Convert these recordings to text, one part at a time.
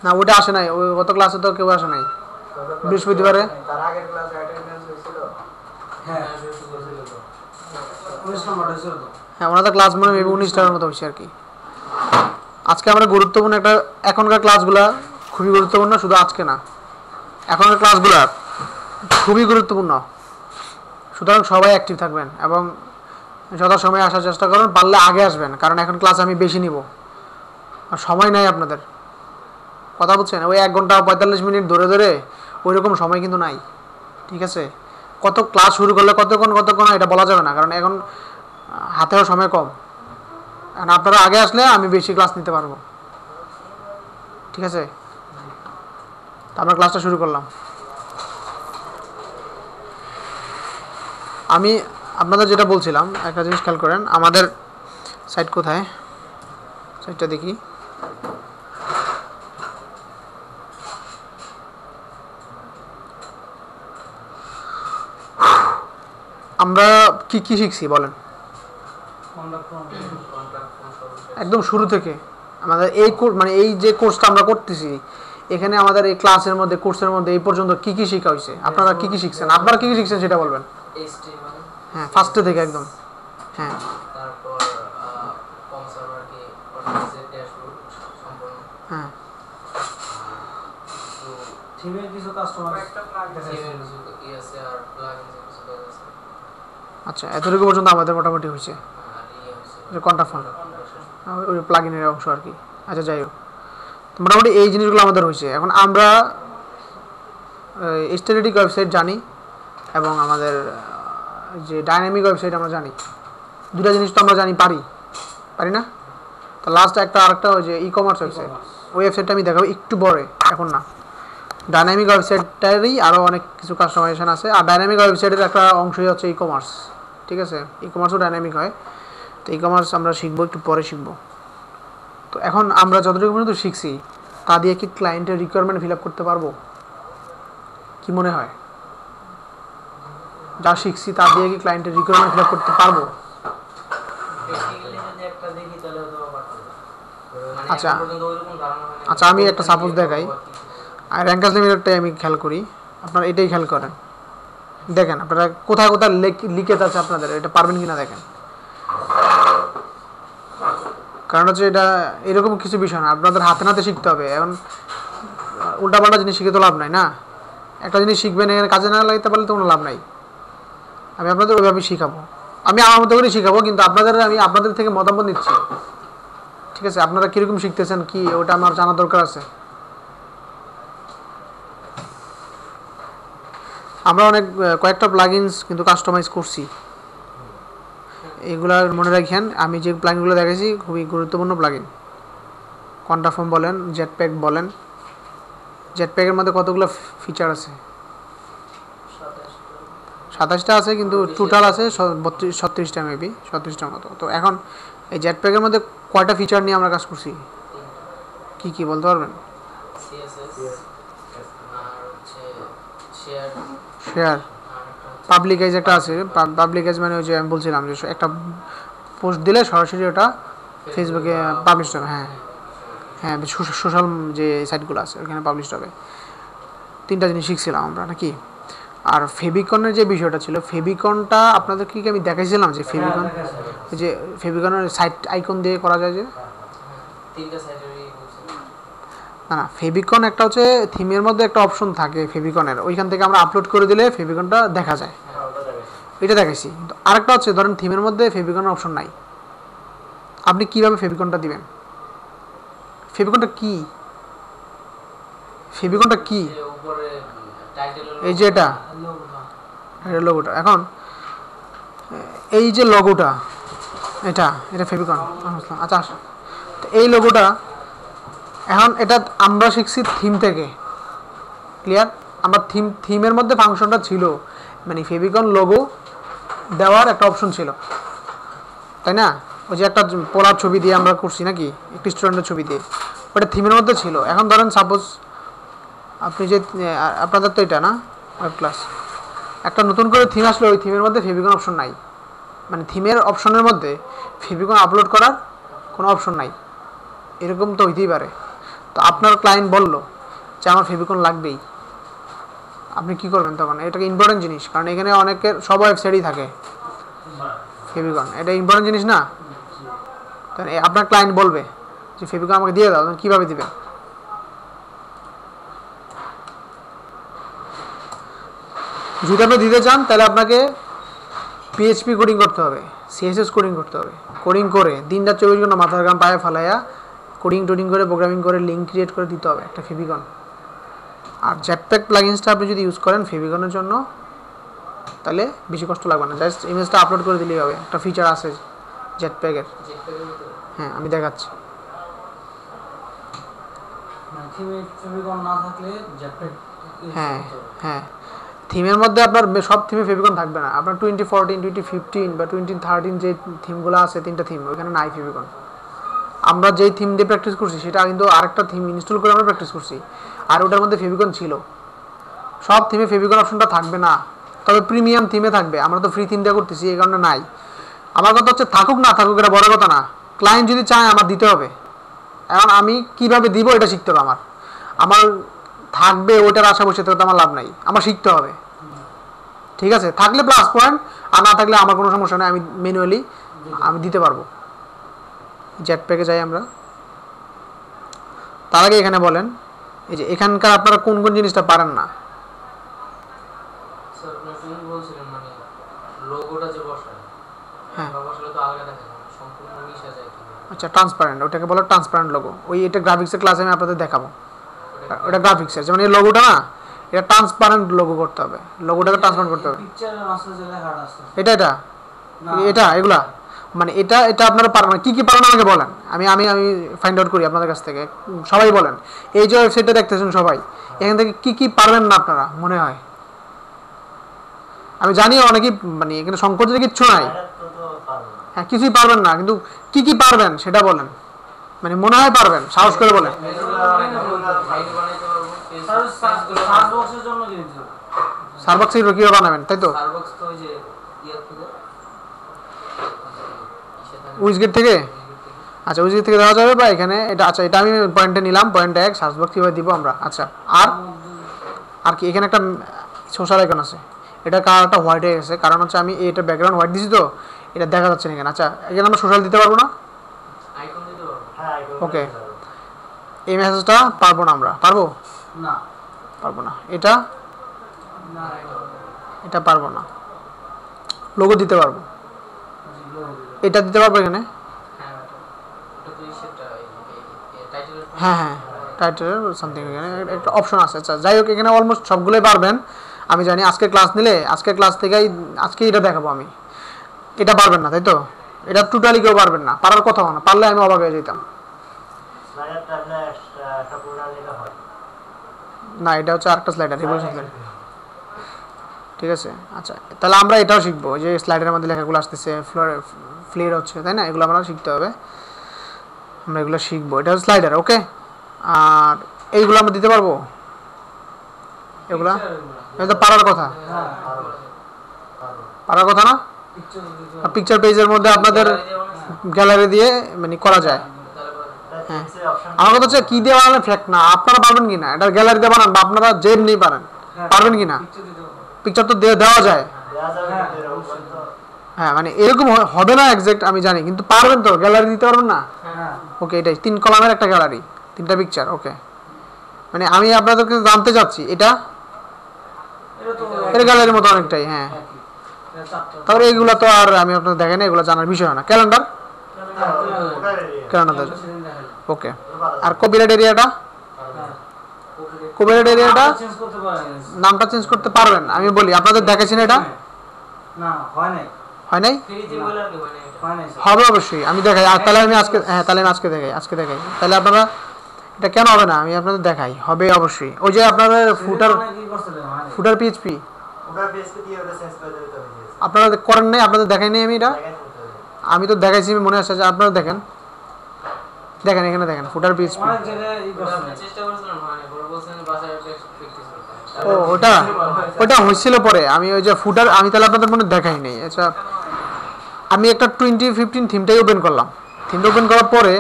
না ওটা আসে নাই, ওই গত ক্লাসে তো কেউ আসে নাই বৃহস্পতিবারে। তার আগের ক্লাসে অ্যাটেন্ডেন্স হয়েছিল। হ্যাঁ হয়েছিল তো 19 নম্বর হয়েছিল তো। হ্যাঁ ওনাদের ক্লাস মনে হয় 19টার মতো হয়েছে আর কি। আজকে আমরা গুরুত্বপূর্ণ একটা, এখনকার ক্লাসগুলা খুবই গুরুত্বপূর্ণ, শুধু আজকে না, এখনকার ক্লাসগুলা খুবই গুরুত্বপূর্ণ। সুতরাং সবাই অ্যাক্টিভ থাকবেন এবং যথাসময়ে আসার চেষ্টা করুন, পারলে আগে আসবেন, কারণ এখন ক্লাস আমি বেশি নিব আর সময় নাই আপনাদের। কথা বুঝছেন? ওই 1 ঘন্টা 45 মিনিট ধরে ধরে ওই রকম সময় কিন্তু নাই, ঠিক আছে? কত ক্লাস শুরু করলে কতক্ষণ এটা বলা যাবে না, কারণ এখন হাতেও সময় কম। এখন আপনারা আগে আসলে আমি বেশি ক্লাস নিতে পারবো, ঠিক আছে? তো আমরা ক্লাসটা শুরু করলাম। আমি আপনাদের যেটা বলছিলাম, একটা জিনিস খেয়াল করেন, আমাদের সাইট কোথায়, সাইটটা দেখি। আমরা কি কি শিখছি বলেন একদম শুরু থেকে। আমাদের এই মানে এই যে কোর্সটা আমরা করতেছি, এখানে আমাদের এই ক্লাসের মধ্যে, কোর্সের মধ্যে এই পর্যন্ত কি কি শেখা হয়েছে, আপনারা কি কি শিখছেন, আপনারা কি কি শিখছেন সেটা বলবেন। হ্যাঁ ফার্স্টে থেকে একদম। হ্যাঁ তারপর কম সার্ভার কি অর্গানাইজের ড্যাশবোর্ড সম্পূর্ণ। হ্যাঁ তো থিমের কিছু কাস্টমার একটা প্লাগইন আছে আর প্লাগইন কিছু আছে। আচ্ছা এতটুকু পর্যন্ত আমাদের মোটামুটি হয়েছে, যে কন্ট্রাফর্ম ওই প্লাগইনের অংশ আর কি। আচ্ছা যাই হোক, মোটামুটি এই জিনিসগুলো আমাদের হয়েছে। এখন আমরা স্ট্যাটিক ওয়েবসাইট জানি এবং আমাদের যে ডাইনামিক ওয়েবসাইট আমরা জানি, দুটা জিনিস তো আমরা জানি, পারি না? তো লাস্ট আরেকটা ওই যে ই কমার্স ওয়েবসাইট, ওই ওয়েবসাইটটা আমি দেখাবো একটু পরে, এখন না। ডাইনামিক ওয়েবসাইটটারই আরও অনেক কিছু কাস্টমাইজেশন আছে, আর ডাইনামিক ওয়েবসাইটের একটা অংশই হচ্ছে ই কমার্স, ঠিক আছে? ই কমার্সও ডাইনামিক হয়, তো ই কমার্স আমরা শিখবো, একটু পরে শিখবো। তো এখন আমরা যতটুকু পর্যন্ত শিখছি তা দিয়ে কি ক্লায়েন্টের রিকোয়ারমেন্ট ফিল আপ করতে পারবো? কি মনে হয়? যা শিখছি তা দিয়ে কি ক্লায়েন্টের রিকোয়ারমেন্ট ফিল আপ করতে পারবো? আচ্ছা আচ্ছা আমি একটা সাপোজ দেখাই, আর র্যাঙ্কাস লিমিটেডটাই আমি খেয়াল করি, আপনারা এটাই খেয়াল করেন, দেখেন আপনারা কোথায় কোথায় লিকেজ আছে আপনাদের, এটা পারবেন কিনা দেখেন। কারণ হচ্ছে এটা এরকম কিছু বিষয় না, আপনাদের হাতে নাতে শিখতে হবে। এখন উল্টাপাল্টা জিনিস শিখে তো লাভ নাই না, একটা জিনিস শিখবেন এখানে কাজে না লাগতে পারলে তো কোনো লাভ নাই। আমি আপনাদের ওইভাবে শিখাবো, আমি আমার মতো করে শিখাবো, কিন্তু আমি আপনাদের থেকে মতামত নিচ্ছি, ঠিক আছে? আপনারা কীরকম শিখতেছেন কি, ওটা আমার জানা দরকার আছে। আমরা কয়েকটা প্লাগইনস কিন্তু কাস্টমাইজ করছি, এগুলার মনে রাখেন। আমি যে প্লাগইনগুলো দেখাইছি খুবই গুরুত্বপূর্ণ প্লাগইন। কন্ট্রাফর্ম বলেন, জেটপ্যাক বলেন, জেটপ্যাকের মধ্যে কতগুলো ফিচার আছে? 27টা আছে, কিন্তু টোটাল আছে 36টা, মেবি 36টার মতো। তো এখন এই জেটপ্যাকের মধ্যে কয়টা ফিচার নিয়ে আমরা কাজ করছি, কি কি বলতে পারবেন? শেয়ার, পাবলিকাইজ একটা আছে। পাবলিকাইজ মানে ওই যে আমি বলছিলাম যে একটা পোস্ট দিলে সরাসরি ওটা ফেসবুকে পাবলিশ হবে। হ্যাঁ হ্যাঁ, সোশ্যাল যে সাইটগুলো আছে ওখানে পাবলিশ হবে। 3টা জিনিস শিখছিলাম আমরা নাকি। আর ফেবিকনের যে বিষয়টা ছিল, ফেবিকনটা আপনাদের কি আমি দেখাইছিলাম যে ফেবিকন, যে ফেবিকনের সাইট আইকন দিয়ে করা যায়, যে না না, ফেবিকন একটা হচ্ছে থিমের মধ্যে একটা অপশন থাকে ফেবিকনের, ওইখান থেকে আমরা আপলোড করে দিলে ফেবিকনটা দেখা যায়, এটা দেখাইছি। কিন্তু আরেকটা হচ্ছে ধরেন থিমের মধ্যে ফেবিকনের অপশন নাই, আপনি কিভাবে ফেবিকনটা দিবেন? ফেবিকনটা কি? ফেবিকনটা কি? এই যে এটা লোগোটা, এখন এই যে লোগোটা, এটা ফেবিকন। আচ্ছা এই লোগোটা, এখন এটা আমরা শিখছি থিম থেকে, ক্লিয়ার? আমরা থিমের মধ্যে ফাংশনটা ছিল, মানে ফেবিকন লোগো দেওয়ার একটা অপশন ছিল, তাই না? ওই যে একটা পোলার ছবি দিয়ে আমরা করছি নাকি, একটি স্টুডেন্টের ছবি দিয়ে, ওটা থিমের মধ্যে ছিল। এখন ধরেন সাপোজ আপনি যে আপনাদের তো এটা না ওয়েব ক্লাস, একটা নতুন করে থিম আসলে ওই থিমের মধ্যে ফেবিকন অপশন নাই, মানে থিমের অপশনের মধ্যে ফেবিকন আপলোড করার কোনো অপশন নাই, এরকম তো হইতেই পারে। তো আপনার ক্লায়েন্ট বললো যে আমার ফেভিকন লাগবেই, আপনি কি করবেন তখন? এটা ইম্পর্টেন্ট জিনিস, কারণ এখানে অনেকের সব ওয়েবসাইটই থাকে ফেভিকন, এটা ইম্পর্টেন্ট জিনিস না? তাহলে আপনার ক্লায়েন্ট বলবে যে ফেভিকন আমাকে দিয়ে দাও, কীভাবে দিবেন? যদি আপনি দিতে চান তাহলে আপনাকে পিএইচপি কোডিং করতে হবে, সিএসএস কোডিং করতে হবে। কোডিং করে দিনটা 24 ঘন্টা মাথার ঘাম পায়ে ফালাইয়া কোডিং টোডিং করে প্রোগ্রামিং করে লিঙ্ক ক্রিয়েট করে দিতে হবে একটা ফেভিকন। আর জেটপ্যাক প্লাগইনসটা আপনি যদি ইউজ করেন ফেভিকনের জন্য তাহলে বেশি কষ্ট লাগবে না, জাস্ট ইমেজটা আপলোড করে দিলেই হবে। একটা ফিচার আছে জেটপ্যাকের, হ্যাঁ আমি দেখাচ্ছি। হ্যাঁ হ্যাঁ, থিমের মধ্যে আপনার সব থিমে ফেভিকন থাকবে না। আপনার 2014, 2015 বা 2013 যে থিমগুলো আছে, 3টা থিম, ওইখানে নাই ফেভিকন। আমরা যেই থিম দিয়ে প্র্যাকটিস করছি সেটা কিন্তু আরেকটা থিম ইনস্টল করে আমরা প্র্যাকটিস করছি, আর ওটার মধ্যে ফেভিকন ছিল। সব থিমে ফেভিকন অপশনটা থাকবে না, তবে প্রিমিয়াম থিমে থাকবে। আমরা তো ফ্রি থিম দিয়ে করতেছি, এই কারণে নাই। আমার কথা হচ্ছে থাকুক না থাকুক এটা বড় কথা না, ক্লায়েন্ট যদি চায় আমার দিতে হবে। এখন আমি কিভাবে দিব এটা শিখতে হবে আমার। আমার থাকবে ওইটার আশা বসে থাকতে আমার লাভ নাই, আমার শিখতে হবে। ঠিক আছে, থাকলে প্লাস পয়েন্ট, আর না থাকলে আমার কোনো সমস্যা নেই, আমি ম্যানুয়ালি আমি দিতে পারবো। জেটপ্যাকে যাই আমরা। তার আগে এখানে বলেন এই যে এখানকার আপনারা কোন কোন জিনিসটা পারেন না। হ্যাঁ আচ্ছা, ট্রান্সপারেন্ট, ওটাকে বলো ট্রান্সপারেন্ট লোগো। ওই এটা গ্রাফিক্সের ক্লাসে আমি আপনাদের দেখাবো। ওটা গ্রাফিক্সের, যেমন এই লোগোটা না, এটা ট্রান্সপারেন্ট লোগো করতে হবে, লোগোটাকে ট্রান্সপারেন্ট করতে হবে। এটা এটা এটা এগুলা মানে এটা এটা আপনারা পারেন না। কী কী পারেন আমাকে বলেন, আমি আমি আমি ফাইন্ড আউট করি আপনাদের কাছ থেকে। সবাই বলেন, এই যে ওয়েবসাইটটা দেখতেছেন সবাই, এখান থেকে কী কী পারবেন না আপনারা মনে হয়? আমি জানি অনেকেই মানে এখানে সংকোচের কিচ্ছু নাই, হ্যাঁ কিছুই পারবেন না, কিন্তু কি কি পারবেন সেটা বলেন, মানে মনে হয় পারবেন, সাহস করে বলেন। সার্বক্স কিভাবে বানাবেন তাই তো? উইজগেট থেকে? আচ্ছা উইজগেট থেকে দেওয়া যাবে, বা এখানে এটা। আচ্ছা এটা আমি পয়েন্টে নিলাম, পয়েন্ট 1 সার্চবক্স কীভাবে দিব আমরা। আচ্ছা আর আর কি, এখানে একটা সোশ্যাল আইকন আছে, এটা কালারটা হোয়াইট হয়ে গেছে, কারণ হচ্ছে আমি এটা ব্যাকগ্রাউন্ড হোয়াইট দিছি তো এটা দেখা যাচ্ছে না এখানে। আচ্ছা এখানে আমরা সোশ্যাল দিতে পারবো না? ওকে, এই মেসেজটা পারবো না, আমরা পারবো না? পারবো না। এটা এটা পারবো না। লোগো দিতে পারবো, এটা দিতে পারবো এখানে। হ্যাঁ হ্যাঁ, টাইটেল সামথিং এখানে একটা অপশন আছে। আচ্ছা যাই হোক, এখানে অলমোস্ট সবগুলোই পারবেন আমি জানি। আজকে ক্লাস নিলে আজকের ক্লাস থেকেই আজকে এটা দেখাবো আমি। এটা পারবেন না তাই তো? এটা টোটালি কেউ পারবেন না, পারার কথাও না, পারলে আমি অবাক হয়ে যেতাম। না এটা হচ্ছে আরেকটা স্লাইডার, রিভলিউশন স্লাইডার। ঠিক আছে, আচ্ছা তাহলে আমরা এটাও শিখবো, যে স্লাইডারের মধ্যে লেখাগুলো আসতেছে, ফ্লেয়ার হচ্ছে তাই না, এগুলো আমরা শিখতে হবে, আমরা এগুলো শিখবো। এটা হচ্ছে স্লাইডার, ওকে। আর এইগুলো আমরা দিতে পারবো, এগুলা এটা তো পারার কথা, পারার কথা না? পিকচার পেজের মধ্যে আপনাদের গ্যালারি দিয়ে মানে করা যায়। হ্যাঁ আমার কথা হচ্ছে কি দিয়ে বানালে ফ্যাক্ট না, আপনারা পারবেন কি না? এটা গ্যালারি দিয়ে বানান বা আপনারা যেমনি পারেন, পারবেন কি না? পিকচার তো দেওয়া যায়, হ্যাঁ মানে এরকম হবে না এক্সাক্ট আমি জানি, কিন্তু পারবেন তো, গ্যালারি দিতে পারবেন না? ওকে, এটাই 3 কলামের একটা গ্যালারি, 3টা পিকচার, ওকে। মানে আমি আপনাদেরকে জানতে চাচ্ছি এটা এর গ্যালারির মতো অনেকটাই, হ্যাঁ। তারপরে এইগুলো তো আর আমি আপনাদের দেখাই না, এগুলো জানার বিষয় না। ক্যালেন্ডার, ক্যালেন্ডার, ওকে। আর কপিরাইট এরিয়াটা, কপিরাইট এরিয়াটা নামটা চেঞ্জ করতে পারবেন, আমি বলি আপনাদের দেখাচ্ছি না এটা? না হয় নাই, হবে অবশ্যই, আমি দেখাই। আর তাহলে আমি আজকে, হ্যাঁ তাহলে আমি আজকে দেখাই, তাহলে আপনারা এটা কেন হবে না আমি আপনাদের দেখাই, হবে অবশ্যই। ওই যে আপনাদের ফুটার পিএইচপি আপনারা করেন নাই, আপনাদের দেখাই নাই আমি, এটা আমি তো দেখাইছি, মনে আসছে যে আপনারা দেখেন, দেখেন এখানে দেখেন ফুটার পিএইচপি। ও ওটা ওটা হয়েছিল পরে, আমি ওই যে ফুটার আমি তাহলে আপনাদের মনে দেখাই নাই। আচ্ছা আমি একটা 2015 থিমটাই ওপেন করলাম, থিমটা ওপেন করার পরে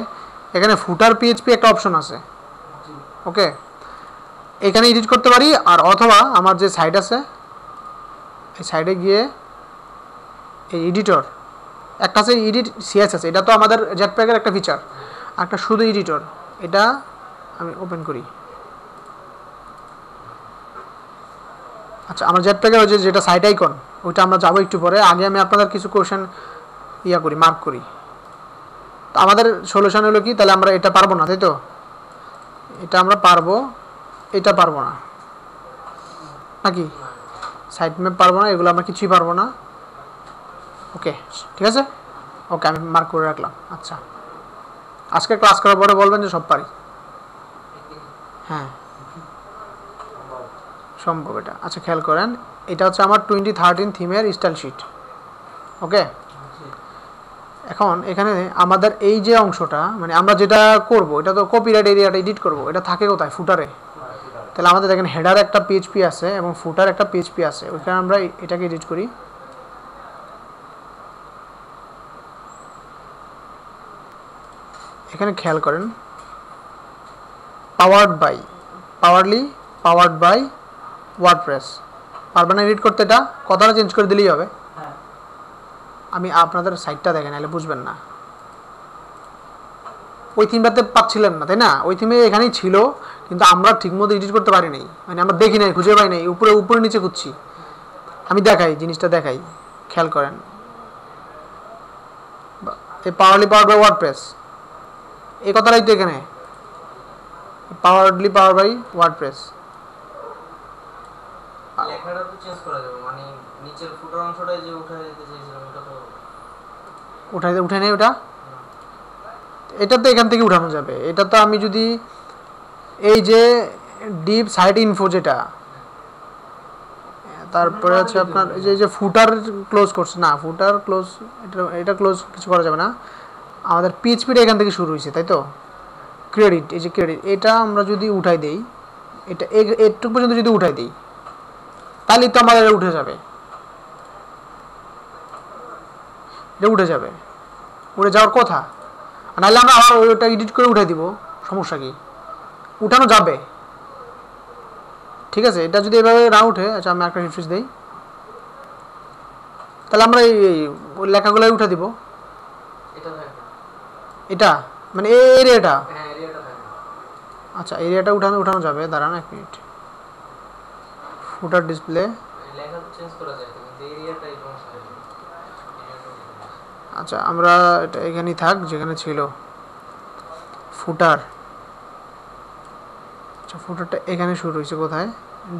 এখানে ফুটার পিএইচপি একটা অপশন আছে, ওকে, এখানে এডিট করতে পারি। আর অথবা আমার যে সাইট আছে এই সাইডে গিয়ে এই এডিটর একটা আছে, এডিট সিএসএস, এটা তো আমাদের জেটপ্যাকের একটা ফিচার। একটা শুধু এডিটর, এটা আমি ওপেন করি। আচ্ছা, আমার জেটপ্যাকের ওই যেটা সাইট আইকন ওইটা আমরা যাবো একটু পরে। আগে আমি আপনাদের কিছু কোশ্চেন করি, মার্ক করি। তো আমাদের সলিউশন হলো কি, তাহলে আমরা এটা পারবো না, তাই তো? এটা আমরা পারবো, এটা পারবো না নাকি? সাইট ম্যাপ পারবো না, এগুলো আমরা কিছুই পারবো না। ওকে, ঠিক আছে, ওকে, আমি মার্ক করে রাখলাম। আচ্ছা, আজকে ক্লাস করার পরে বলবেন যে সব পারি। হ্যাঁ, সম্ভব এটা। আচ্ছা, খেয়াল করেন, এটা হচ্ছে আমার 2013 থিমের স্টাইল শিট, ওকে। এখন এখানে আমাদের এই যে অংশটা, মানে আমরা যেটা করব, এটা তো কপিরাইট এরিয়াটা এডিট করব, এটা থাকে কোথায়? ফুটারে। তাহলে আমাদের দেখেন হেডার একটা পিএইচপি আছে এবং ফুটার একটা পিএইচপি আছে, ওইখানে আমরা এটাকে এডিট করি। এখানে খেয়াল করেন, পাওয়ার্ড বাই ওয়ার্ডপ্রেস। পারবেন না এডিট করতে? এটা কথাটা চেঞ্জ করে দিলেই হবে। আমি আপনাদের সাইটটা দেখেন, নাহলে বুঝবেন না। ওই থিমটাতে পাচ্ছিলেন না, তাই না? ওই থিমে এখানেই ছিল, কিন্তু আমরা ঠিকমতো এডিট করতে পারি নাই, মানে আমরা দেখি নাই, খুঁজে পাই নাই, উপরে নিচে খুঁজছি। আমি দেখাই, জিনিসটা দেখাই, খেয়াল করেন। এই পাওয়ারড বাই ওয়ার্ডপ্রেস, এই কথাটাই তো এখানে, পাওয়ার বাই ওয়ার্ডপ্রেস। লেখাটা তো চেঞ্জ করা যাবে, মানে নিচের ফুটার অংশটাই যে উঠাই দিতে চাইছিলাম, এটা তো উঠে নেই ওটা। এটা তো এখান থেকে উঠানো যাবে। এটা তো আমি যদি এই যে ডিপ সাইট ইনফো যেটা, তারপরে হচ্ছে আপনার এই যে ফুটার ক্লোজ করছে না, ফুটার ক্লোজ, এটা ক্লোজ কিছু করা যাবে না। আমাদের পিএইচপিটা এখান থেকে শুরু হয়েছে, তাই তো? ক্রেডিট, এই যে ক্রেডিট, এটা আমরা যদি উঠাই দেই, এটা একটু পর্যন্ত যদি উঠাই দিই, তাহলে তো আমাদের উঠে যাবে, এটা উঠে যাবে, উঠে যাওয়ার কথা। নাহলে আমরা আবার ওইটা এডিট করে উঠাই দিব, সমস্যা কি? উঠানো যাবে, ঠিক আছে। এটা যদি এভাবে না উঠে, আচ্ছা আমি একটা রিফ্রেশ দিই, তাহলে আমরা এই লেখাগুলো উঠে দিব। এটা মানে এই এরিয়াটা, আচ্ছা এরিয়াটা উঠানো যাবে। দাঁড়ান 1 মিনিট, ফুটার ডিসপ্লে, আচ্ছা আমরা এটা এখানেই থাক যেখানে ছিল ফুটার। আচ্ছা, ফুটারটা এখানে শুরু হয়েছে কোথায়?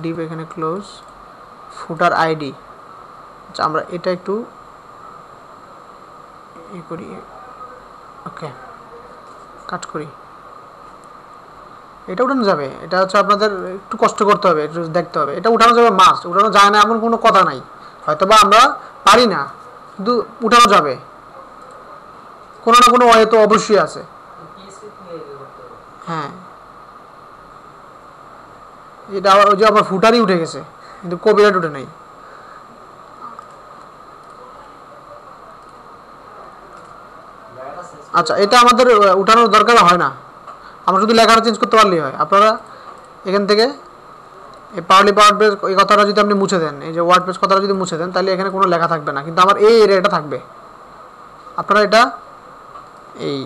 ডিপ, এখানে ক্লোজ, ফুটার আইডি। আচ্ছা, আমরা এটা একটু করি, ওকে, কাট করি। এটা উঠানো যাবে, এটা হচ্ছে আপনাদের একটু কষ্ট করতে হবে, একটু দেখতে হবে। এটা উঠানো যাবে, মাস্ট উঠানো যায় না এমন কোনো কথা নাই। হয়তোবা আমরা পারি না, কিন্তু উঠানো যাবে, কোনো না কোনো ওয়ে তো অবশ্যই আছে। হ্যাঁ, এটা ওই যে আমার ফুটারই উঠে গেছে, কিন্তু কপিরাইট উঠে নাই। আচ্ছা, এটা আমাদের উঠানোর দরকার হয় না, আমরা শুধু লেখাটা চেঞ্জ করতে পারলেই হয়। আপনারা এখান থেকে এই ওয়ার্ডপ্রেস এই কথাটা যদি আপনি মুছে দেন, এই যে ওয়ার্ডপ্রেস কথাটা যদি মুছে দেন, তাহলে এখানে কোনো লেখা থাকবে না, কিন্তু আমার এই এরিয়াটা থাকবে। আপনারা এটা এই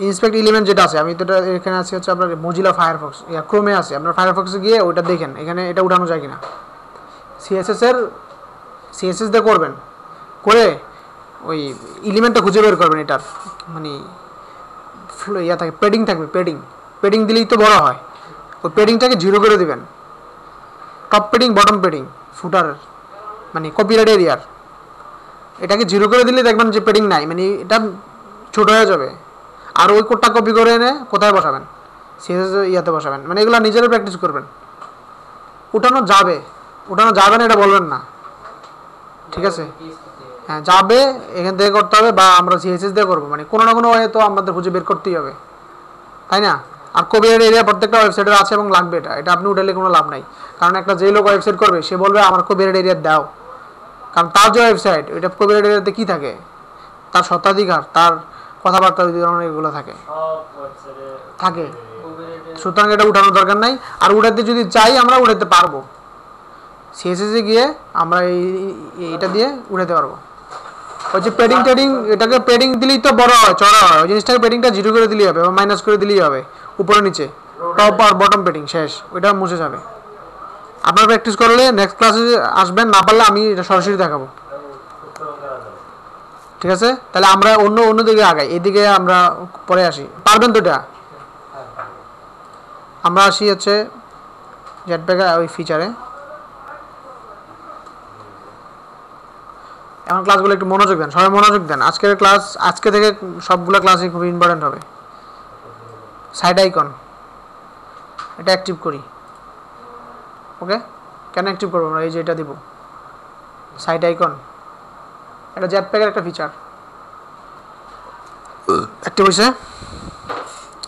ইন্সপেক্ট এলিমেন্ট যেটা আছে, আমি তো এটা এখানে আছে হচ্ছে আপনার মজিলা ফায়ারফক্স, ক্রোমে আছে, আপনার ফায়ারফক্সে গিয়ে ওইটা দেখেন এখানে এটা উঠানো যায় কিনা। সিএসএস দিয়ে করবেন, করে ওই এলিমেন্টটা খুঁজে বের করবেন। এটার মানে থাকে, পেডিং থাকবে, পেডিং দিলেই তো বড় হয়। ওই পেডিংটাকে 0 করে দিবেন, টপ পেডিং বটম পেডিং ফুটার মানে কপিরাইট এরিয়ার, এটাকে 0 করে দিলে দেখবেন যে পেডিং নাই, মানে এটা ছোট হয়ে যাবে। আর ওই কোডটা কপি করে এনে কোথায় বসাবেন? সিএসএস ইয়াতে বসাবেন। মানে এগুলো নিজেরা প্র্যাকটিস করবেন। উঠানো যাবে না এটা বলবেন না, ঠিক আছে? হ্যাঁ, যাবে, এখান থেকে করতে হবে, বা আমরা সিএসএস দিয়ে করবো, মানে কোনো না কোনো ওয়ে তো আমাদের খুঁজে বের করতেই হবে, তাই না? আর কপিরাইট এরিয়া প্রত্যেকটা ওয়েবসাইটের আছে এবং লাগবে, এটা আপনি উঠালে কোনো লাভ নাই। কারণ একটা যে লোক ওয়েবসাইট করবে সে বলবে আমার কপিরাইট এরিয়া দাও, কারণ তার যে ওয়েবসাইট ওইটা কপিরাইট এরিয়াতে কী থাকে? তার স্বত্বাধিকার, তার কথাবার্তা ওই ধরনের এগুলো থাকে সব ওয়েবসাইটে থাকে কোভিড সুতরাং এটা উঠানোর দরকার নাই আর উঠাতে যদি চাই আমরা উঠাতে পারবো সিএসএস এ গিয়ে আমরা এইটা দিয়ে উঠাতে পারবো ওই যে পেডিং টেডিং এটাকে পেডিং দিলেই তো বড় হয় চড়া হয় ওই জিনিসটাকে পেডিংটা জিরো করে দিলেই হবে বা মাইনাস করে দিলেই হবে উপরে নিচে টপ আর বটম পেডিং শেষ ওইটা মুছে যাবে আপনারা প্র্যাকটিস করলে নেক্সট ক্লাসে আসবেন না পারলে আমি এটা সরাসরি দেখাবো ঠিক আছে তাহলে আমরা অন্য দিকে আগাই এদিকে আমরা পরে আসি পারবেন তো এটা আমরা আসি হচ্ছে জেটপ্যাকের ওই ফিচারে এখন ক্লাসগুলো একটু মনোযোগ দেন সবাই মনোযোগ দেন আজকের ক্লাস আজকে থেকে সবগুলো ক্লাসই খুবই ইম্পর্টেন্ট হবে সাইড আইকন এটা অ্যাক্টিভ করি ওকে কেন অ্যাক্টিভ করবো আমরা এই যে এটা দিব সাইড আইকন এটা জেটপ্যাকের একটা ফিচার অ্যাক্টিভ হয়েছে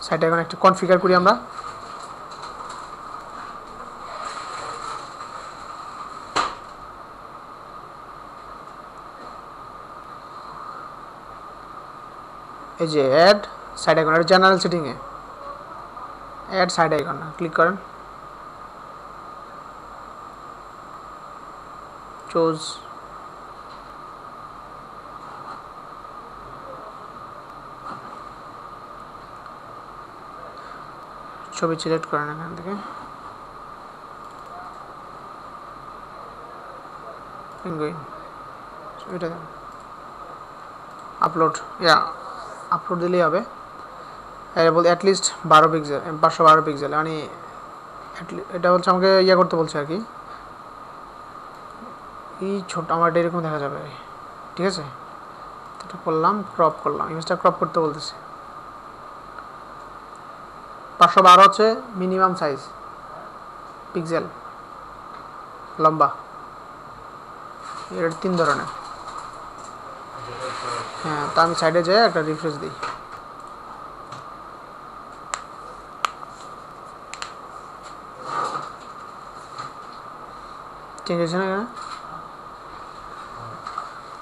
সাইড আইকন একটু কনফিগার করি আমরা এই যে অ্যাড সাইড আইকন এটা জেনারেল সেটিংয়ে অ্যাড সাইড আইকন ক্লিক করেন চুজ ছবি সিলেক্ট করেন এখান থেকে পেঙ্গুইন এটা দেন আপলোড আপলোড দিলেই হবে বলতে অ্যাটলিস্ট 12 পিক্সেল 512 পিক্সেল মানে এটা বলছে আমাকে ইয়ে করতে বলছে আর কি এই ছোট আমার এরকম দেখা যাবে ঠিক আছে এটা করলাম ক্রপ করলাম ইমেজটা ক্রপ করতে বলতেছে 512 হচ্ছে মিনিমাম সাইজ পিক্সেল লম্বা এর 3 ধরনের হ্যাঁ তো আমি সাইডে যাই একটা রিফ্রেশ দিই চেঞ্জ হয়েছে না এখানে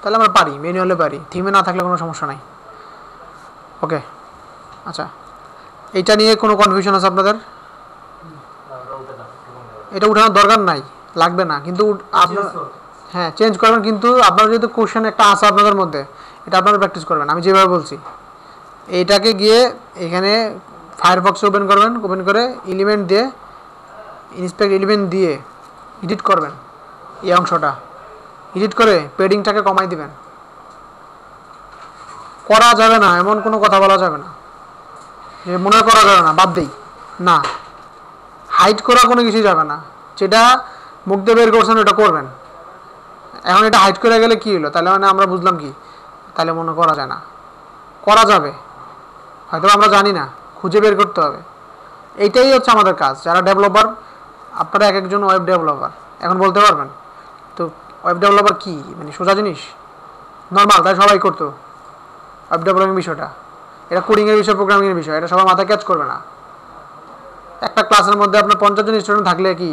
তাহলে আমরা পারি ম্যানুয়ালে পারি থিমে না থাকলে কোনো সমস্যা নাই ওকে আচ্ছা এইটা নিয়ে কোনো কনফিউশন আছে আপনাদের এটা উঠানোর দরকার নাই লাগবে না কিন্তু আপনার হ্যাঁ চেঞ্জ করবেন কিন্তু আপনার যেহেতু কোশ্চেন একটা আছে আপনাদের মধ্যে এটা আপনারা প্র্যাকটিস করবেন আমি যেভাবে বলছি এইটাকে গিয়ে এখানে ফায়ারফক্স ওপেন করবেন ওপেন করে এলিমেন্ট দিয়ে ইন্সপেক্ট এলিমেন্ট দিয়ে এডিট করবেন এই অংশটা এডিট করে পেডিংটাকে কমাই দিবেন করা যাবে না এমন কোনো কথা বলা যাবে না যে মনে করা যাবে না বাদ দেই না হাইড করা কোনো কিছুই যাবে না যেটা মুখ দিয়ে বের করছেন ওটা করবেন এখন এটা হাইড করে গেলে কি হলো তাহলে মানে আমরা বুঝলাম কি তাহলে মনে করা যায় না করা যাবে হয়তো আমরা জানি না খুঁজে বের করতে হবে এইটাই হচ্ছে আমাদের কাজ যারা ডেভেলপার আপনারা এক একজন ওয়েব ডেভেলপার এখন বলতে পারবেন তো ওয়েব ডেভেলপার কি মানে সোজা জিনিস নর্মাল তাই সবাই করতো ওয়েব ডেভেলপিং বিষয়টা এটা কোডিংয়ের বিষয় প্রোগ্রামিংয়ের বিষয় এটা সবার মাথায় ক্যাচ করবে না একটা ক্লাসের মধ্যে আপনার 50 জন স্টুডেন্ট থাকলে কি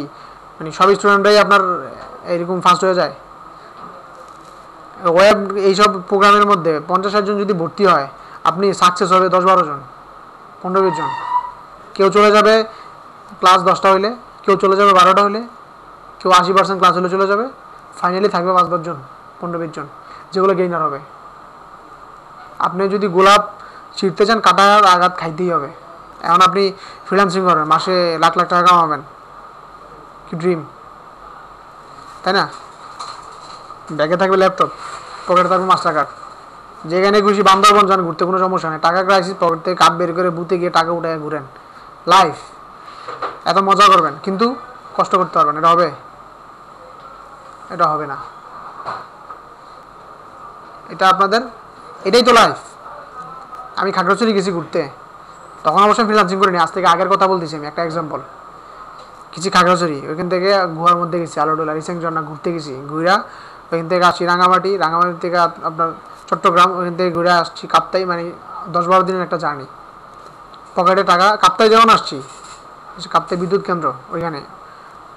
মানে সব স্টুডেন্টরাই আপনার এইরকম ফার্স্ট হয়ে যায় ওয়েব এইসব প্রোগ্রামের মধ্যে 50-60 জন যদি ভর্তি হয় আপনি সাকসেস হবে 10-12 জন 15-20 জন কেউ চলে যাবে ক্লাস 10টা হইলে কেউ চলে যাবে 12টা হইলে কেউ 80% ক্লাস হলে চলে যাবে ফাইনালি থাকবে 5-10 জন 15-20 জন যেগুলো গেইনার হবে আপনি যদি গোলাপ ছিঁড়তে চান কাটার আঘাত খাইতেই হবে এখন আপনি ফ্রিল্যান্সিং করবেন মাসে লাখ লাখ টাকা কামাবেন কি ড্রিম তাই না ব্যাগে থাকবে ল্যাপটপ পকেটে থাকবে মাস্টার কার্ড যেখানে খুশি বান্দরবন যান ঘুরতে কোনো সমস্যা নেই টাকা ক্রাইসিস পকেট থেকে কার্ড বের করে বুথে গিয়ে টাকা উঠে ঘুরেন লাইফ এত মজা করবেন কিন্তু কষ্ট করতে পারবেন এটা হবে এটা হবে না এটা আপনাদের এটাই তো লাইফ আমি খাগড়াছড়ি গেছি ঘুরতে তখন অবশ্যই ফ্রিল্যান্সিং করিনি আজ থেকে আগের কথা বলতেছি আমি একটা এক্সাম্পল কিছু খাগড়াছড়ি ওইখান থেকে গুহার মধ্যে গেছি আলোডোলা রিসেন্ট ঝর্ণা ঘুরতে গেছি ঘুরা ওইখান থেকে আসছি রাঙামাটি রাঙামাটি থেকে আপনার চট্টগ্রাম ওইখান থেকে ঘুরে আসছি কাপ্তাই মানে 10-12 দিনের একটা জার্নি পকেটে টাকা কাপ্তাই যখন আসছি কাপ্তাই বিদ্যুৎ কেন্দ্র ওইখানে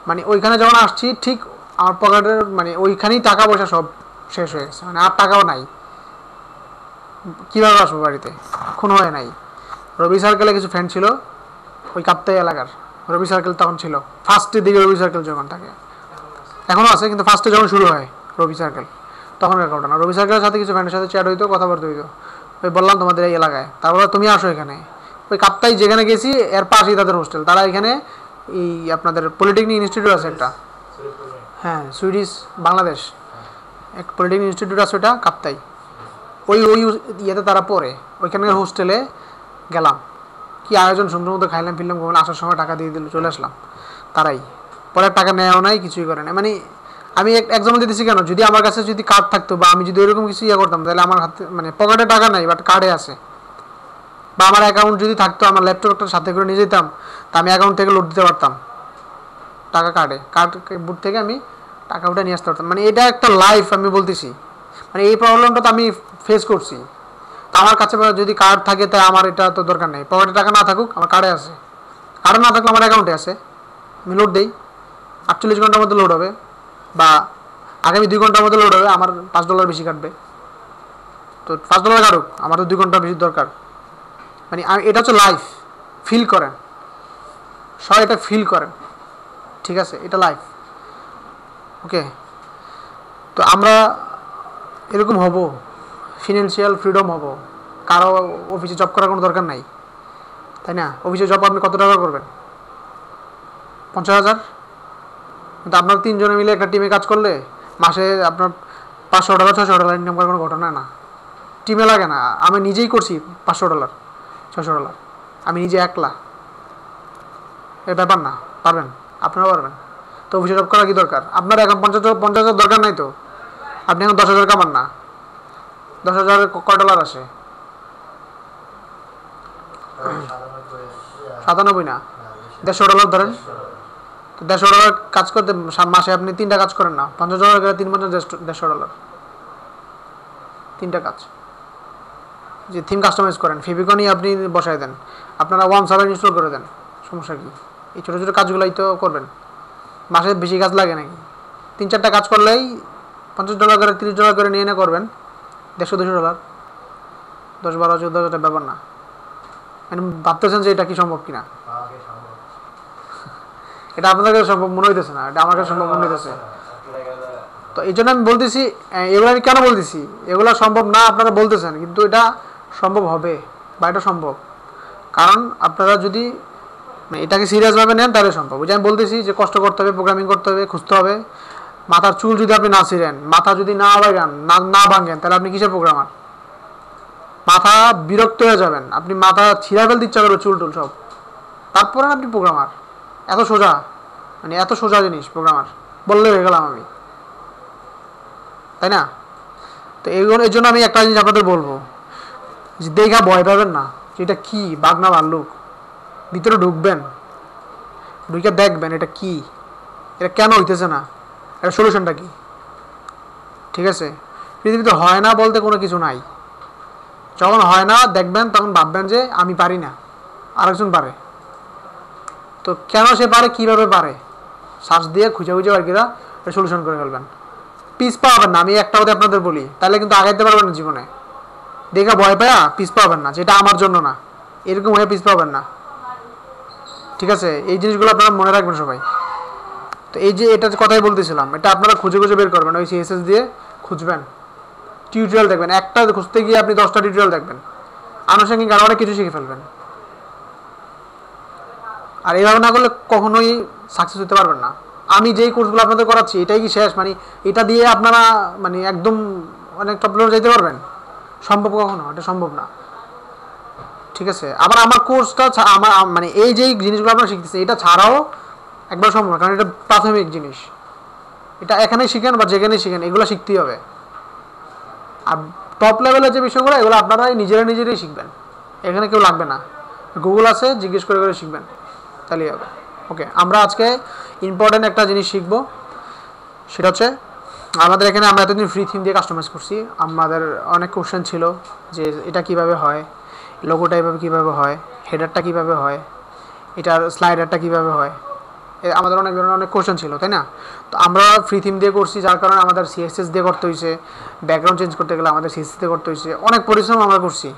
মানে ওইখানে যখন আসছি ঠিক আমার পকেটের মানে ওইখানেই টাকা পয়সা সব শেষ হয়ে গেছে মানে আর টাকাও নাই কীভাবে আসবো বাড়িতে? খুন হয় নাই। রবি সার্কেলে কিছু ফ্রেন্ড ছিল ওই কাপ্তাই এলাকার। রবি সার্কেল তখন ছিল ফার্স্টের দিকে, রবি সার্কেল যখন থাকে এখনও আছে, কিন্তু ফার্স্টে যখন শুরু হয় রবি সার্কেল তখনকার ঘটনা। রবি সার্কেলের সাথে কিছু ফ্রেন্ডের সাথে চ্যাট হইতো, কথাবার্তা হইতো। ওই বললাম তোমাদের এই এলাকায়, তারপরে তুমি আসো এখানে। ওই কাপ্তাই যেখানে গেছি এর পাশেই তাদের হোস্টেল। তারা এখানে এই আপনাদের পলিটেকনিক ইনস্টিটিউট আছে একটা, হ্যাঁ সুইডিশ বাংলাদেশ এক পলিটেকনিক ইনস্টিটিউট আছে, ওটা কাপ্তাই। ওই ওই ইয়েতে তারা পড়ে, ওইখানকার হোস্টেলে গেলাম। কি আয়োজন, সুন্দর মতো খাইলাম ফিরলাম, ঘুমালাম, আসার সময় টাকা দিয়ে দিল, চলে আসলাম। তারাই পরে টাকা নেওয়াও নাই, কিছুই করে না। মানে আমি এক্সাম্পল দিতেছি কেন, যদি আমার কাছে যদি কার্ড থাকতো বা আমি যদি ওইরকম কিছু ইয়ে করতাম, তাহলে আমার হাতে মানে পকেটে টাকা নাই বাট কার্ডে আছে, বা আমার অ্যাকাউন্ট যদি থাকতো, আমার ল্যাপটপটা সাথে করে নিয়ে যেতাম, তা আমি অ্যাকাউন্ট থেকে লোড দিতে পারতাম টাকা কার্ড বুট থেকে আমি টাকা উঠে নিয়ে আসতে পারতাম। মানে এটা একটা লাইফ আমি বলতেছি। মানে এই প্রবলেমটা তো আমি ফেস করছি। তো আমার কাছে যদি কার্ড থাকে তাই আমার এটা তো দরকার নেই, পকেটে টাকা না থাকুক আমার কার্ডে আছে, কার্ডে না থাকলে আমার অ্যাকাউন্টে আছে, আমি লোড দিই, 48 ঘন্টার মধ্যে লোড হবে, বা আগামী 2 ঘন্টার মধ্যে লোড হবে, আমার $5 বেশি কাটবে। তো $5 কাটুক, আমার তো 2 ঘন্টা বেশি দরকার। মানে এটা হচ্ছে লাইফ, ফিল করেন সবাই, এটা ফিল করেন, ঠিক আছে? এটা লাইফ, ওকে? তো আমরা এরকম হব, ফিনান্সিয়াল ফ্রিডম হব, কারো অফিসে জব করার কোনো দরকার নাই, তাই না? অফিসে জব আপনি কত টাকা করবেন? 50,000। কিন্তু আপনার 3 জনে মিলে একটা টিমে কাজ করলে মাসে আপনার $500 $600 ইনকাম করার কোনো ঘটনা না। টিমে লাগে না, আমি নিজেই করছি $500 $600, আমি নিজে একলা, এর ব্যাপার না। পারবেন, আপনারাও পারবেন। তো অফিসে জব করা কি দরকার? আপনার এখন 50,000 দরকার নাই, তো আপনি এখন 10,000 কামান না। 10,000 কয় ডলার আসে? 97 না, $150 ধরেন। তো $150 কাজ করতে মাসে আপনি 3টা কাজ করেন না, $50 করে 3 50 $150, 3টা কাজ। যে থিম কাস্টমাইজ করেন, ফেভিকনই আপনি বসায় দেন, আপনারা OneServer ইনস্টল করে দেন, সমস্যা কি? এই ছোটো ছোটো কাজগুলোই তো করবেন, মাসে বেশি কাজ লাগে নাকি? 3-4টা কাজ করলেই $50 করে $30 করে নিয়ে এনে করবেন, $150-200, 10-12 14,000 ব্যাপার না। মানে ভাবতেছেন যে এটা কি সম্ভব কিনা? এটা আপনাদের কাছে সম্ভব মনে হইতেছে না, এটা আমার কাছে সম্ভব মনে হইতেছে। তো এই জন্য আমি বলতেছি, এগুলো আমি কেন বলতেছি, এগুলো সম্ভব না আপনারা বলতেছেন, কিন্তু এটা সম্ভব হবে, বা এটা সম্ভব। কারণ আপনারা যদি এটাকে সিরিয়াসভাবে নেন তাহলে সম্ভব। ওই যে আমি বলতেছি যে কষ্ট করতে হবে, প্রোগ্রামিং করতে হবে, খুঁজতে হবে। মাথার চুল যদি আপনি না ছিঁড়েন, মাথা যদি না ভাঙেন, না ভাঙেন, তাহলে আপনি কিসের প্রোগ্রামার? মাথা বিরক্ত হয়ে যাবেন, আপনি মাথা ছিঁড়া ফেলতে ইচ্ছা করবে, চুল টুল সব, তারপরে আপনি প্রোগ্রামার। এত সোজা, মানে এত সোজা জিনিস প্রোগ্রামার, বললে হয়ে গেলাম আমি, তাই না? তো এর জন্য আমি একটা জিনিস আপনাদের বলবো, যে দেখা ভয় পাবেন না, যে এটা কি বাঘ না ভাল্লুক। ভিতরে ঢুকবেন, ঢুকে দেখবেন এটা কি, এটা কেন হইতেছে না, এটা সলিউশনটা কি, ঠিক আছে? পৃথিবীতে হয় না বলতে কোনো কিছু নাই। যখন হয় না দেখবেন, তখন ভাববেন যে আমি পারি না, আরেকজন পারে। তো কেন সে পারে, কীভাবে পারে, সার্চ দিয়ে খুঁজে খুঁজে আর কিরা এটা সলিউশন করে ফেলবেন। পিস পাবেন না, আমি একটা কথা আপনাদের বলি, তাহলে কিন্তু আগাইতে পারবেন না জীবনে। দেখা ভয় পায়া পিস পাবেন না, যেটা আমার জন্য না, এরকম হয়ে পিস পাবেন না, ঠিক আছে? এই জিনিসগুলো আপনারা মনে রাখবেন সবাই। তো এই যে এটার কথাই বলতেছিলাম, এটা আপনারা খুঁজে খুঁজে বের করবেন, ওই CSS দিয়ে খুঁজবেন, টিউটোরিয়াল দেখবেন, একটা খুঁজতে গিয়ে আপনি 10টা টিউটোরিয়াল দেখবেন, আনুষঙ্গিক আরও অনেক কিছু শিখে ফেলবেন। আর এইভাবে না করলে কখনোই সাকসেস হতে পারবেন না। আমি যেই কোর্সগুলো আপনাদের করাচ্ছি এটাই কি শেষ? মানে এটা দিয়ে আপনারা মানে একদম অনেক টপ লেভেলে যেতে পারবেন? সম্ভব কখনো? এটা সম্ভব না, ঠিক আছে? আবার আমার কোর্সটা আমার মানে এই যেই জিনিসগুলো আপনারা শিখতেছেন এটা ছাড়াও একবার সম্ভব না, কারণ এটা প্রাথমিক জিনিস। এটা এখানেই শিখেন বা যেখানেই শিখেন, এগুলো শিখতেই হবে। আর টপ লেভেলের যে বিষয়গুলো, এগুলো আপনারাই নিজেরাই শিখবেন, এখানে কেউ লাগবে না। গুগল আছে, জিজ্ঞেস করে করে শিখবেন, তাহলেই হবে। ওকে, আমরা আজকে ইম্পর্টেন্ট একটা জিনিস শিখবো, সেটা হচ্ছে আমাদের এখানে আমরা এতদিন ফ্রি থিম দিয়ে কাস্টমাইজ করছি। আমাদের অনেক কোশ্চেন ছিল যে এটা কিভাবে হয়, লোগোটা এভাবে কীভাবে হয়, হেডারটা কীভাবে হয়, এটার স্লাইডারটা কীভাবে হয়, আমাদের অনেক ধরনের অনেক কোশ্চেন ছিল, তাই না? তো আমরা ফ্রি থিম দিয়ে করছি, যার কারণে আমাদের সিএসএস দিয়ে করতে হয়েছে, ব্যাকগ্রাউন্ড চেঞ্জ করতে গেলে আমাদের সিএসএস দিয়ে করতে হয়েছে, অনেক পরিশ্রম আমরা করছি,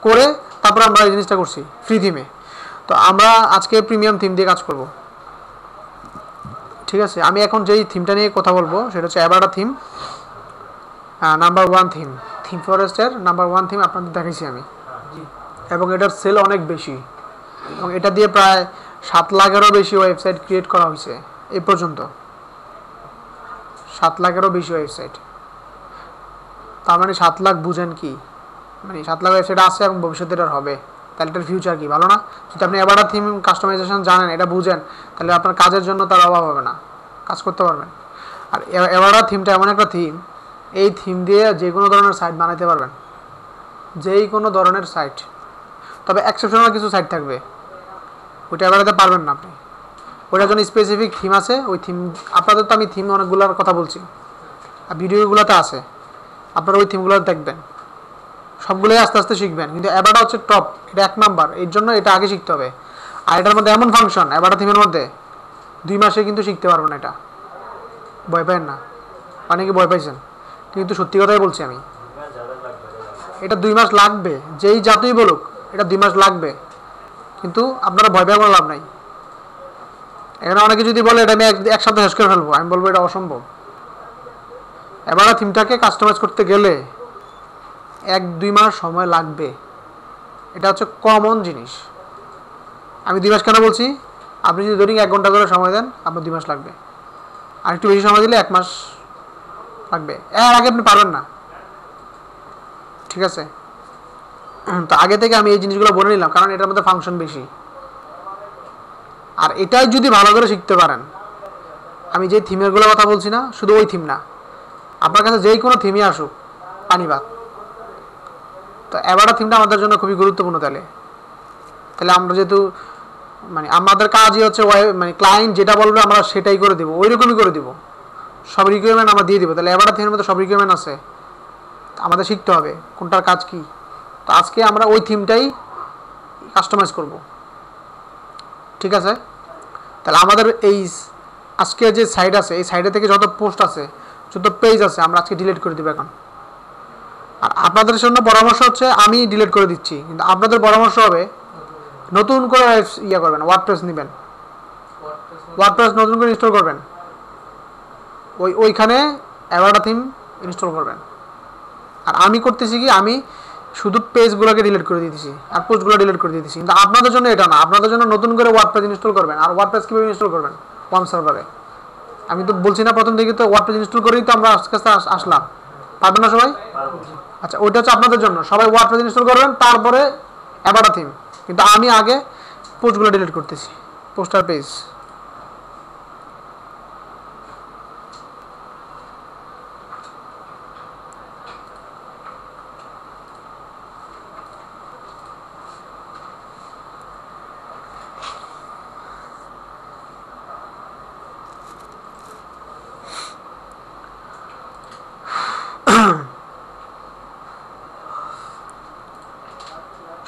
করে তারপর আমরা এই জিনিসটা করছি ফ্রি থিমে। তো আমরা আজকে প্রিমিয়াম থিম দিয়ে কাজ করব, ঠিক আছে? আমি এখন যেই থিমটা নিয়ে কথা বলবো সেটা হচ্ছে অ্যাবাডা থিম, নাম্বার 1 থিম, থিম ফরেস্টের নাম্বার 1 থিম আপনাদের দেখাইছি আমি। এবং এটার সেল অনেক বেশি, এবং এটা দিয়ে প্রায় 7 লাখেরও বেশি ওয়েবসাইট ক্রিয়েট করা হয়েছে এই পর্যন্ত। 7 লাখেরও বেশি ওয়েবসাইট, তার মানে 7 লাখ বুঝেন কি, মানে 7 লাখ ওয়েবসাইট আছে এবং ভবিষ্যতে এটার হবে, তাহলে এটার ফিউচার কি ভালো না? যদি আপনি অ্যাবাডা থিম কাস্টমাইজেশন জানেন, এটা বুঝেন, তাহলে আপনার কাজের জন্য তার অভাব হবে না, কাজ করতে পারবেন। আর অ্যাবাডা থিমটা এমন একটা থিম, এই থিম দিয়ে যে কোনো ধরনের সাইট বানাতে পারবেন, যেই কোনো ধরনের সাইট। তবে এক্সেপশনাল কিছু সাইট থাকবে, ওইটা অ্যাবাডাতে পারবেন না আপনি, ওইটার জন্য স্পেসিফিক থিম আছে। ওই থিম আপনাদের তো আমি থিম অনেকগুলোর কথা বলছি, আর ভিডিওগুলোতে আছে, আপনারা ওই থিমগুলো দেখবেন, সবগুলোই আস্তে আস্তে শিখবেন। কিন্তু অ্যাবাডা হচ্ছে টপ, এটা 1 নাম্বার, এর জন্য এটা আগে শিখতে হবে। আর এটার মধ্যে এমন ফাংশন অ্যাবাডা থিমের মধ্যে 2 মাসে কিন্তু শিখতে পারবেন এটা, ভয় পাবেন না। অনেকে ভয় পাইছেন, কিন্তু সত্যি কথাই বলছি আমি, এটা 2 মাস লাগবে, যেই জাতই বলুক এটা 2 মাস লাগবে, কিন্তু আপনারা ভয় পেয়ে কোনো লাভ নাই। এখানে অনেকে যদি বলে এটা আমি এক সপ্তাহে শেষ করে ফেলবো, আমি বলবো এটা অসম্ভব। অ্যাবাডা থিমটাকে কাস্টমাইজ করতে গেলে 1-2 মাস সময় লাগবে, এটা হচ্ছে কমন জিনিস। আমি 2 মাস কেন বলছি, আপনি যদি ধরি 1 ঘন্টা করে সময় দেন, আপনার 2 মাস লাগবে, আর একটু বেশি সময় দিলে 1 মাস লাগবে, এর আগে আপনি পারবেন না, ঠিক আছে? তো আগে থেকে আমি এই জিনিসগুলো বলে নিলাম, কারণ এটার মধ্যে ফাংশন বেশি। আর এটাই যদি ভালো করে শিখতে পারেন, আমি যে থিমেরগুলো কথা বলছি না, শুধু ওই থিম না, আপনার কাছে যেই কোনো থিমই আসুক, পানিবাদ। তো অ্যাবাডা থিমটা আমাদের জন্য খুবই গুরুত্বপূর্ণ। তাহলে আমরা যেহেতু মানে আমাদের কাজই হচ্ছে মানে ক্লায়েন্ট যেটা বলবে আমরা সেটাই করে দেবো, ওই রকমই করে দেবো, সব রিকোয়ারমেন্ট আমরা দিয়ে দেবো। তাহলে অ্যাবাডা থিমের মধ্যে সব রিকোয়ারমেন্ট আছে, আমাদের শিখতে হবে কোনটার কাজ কি। তো আজকে আমরা ওই থিমটাই কাস্টমাইজ করব, ঠিক আছে? তাহলে আমাদের এই আজকে যে সাইট আছে, এই সাইডে থেকে যত পোস্ট আছে, যত পেজ আছে, আমরা আজকে ডিলিট করে দেবো এখন। আর আপনাদের জন্য পরামর্শ হচ্ছে আমি ডিলিট করে দিচ্ছি, কিন্তু আপনাদের পরামর্শ হবে নতুন করে করবেন, ওয়ার্ডপ্রেস নেবেন, ওয়ার্ডপ্রেস নতুন করে ইনস্টল করবেন, ওইখানে অ্যাবাডা থিম ইনস্টল করবেন। আর আমি করতেছি কি, আমি শুধু পেজগুলোকে ডিলিট করে দিতেছি আর পোস্টগুলো ডিলিট করে দিতেছি, কিন্তু আপনাদের জন্য এটা না, আপনাদের জন্য নতুন করে ওয়ার্ডপ্রেস ইনস্টল করবেন। আর ওয়ার্ডপ্রেস কীভাবে ইনস্টল করবেন? ওয়ান সার্ভারে। আমি তো বলছি না প্রথম থেকে, তো ওয়ার্ডপ্রেস ইনস্টল করেই তো আমরা আস্তে আস্তে আসলাম, পারবেন না সবাই? আচ্ছা, ওইটা হচ্ছে আপনাদের জন্য, সবাই ওয়ার্ডপ্রেস ইনস্টল করবেন, তারপরে অ্যাবাডা থিম। কিন্তু আমি আগে পোস্টগুলো ডিলিট করতেছি, পোস্টার পেজ।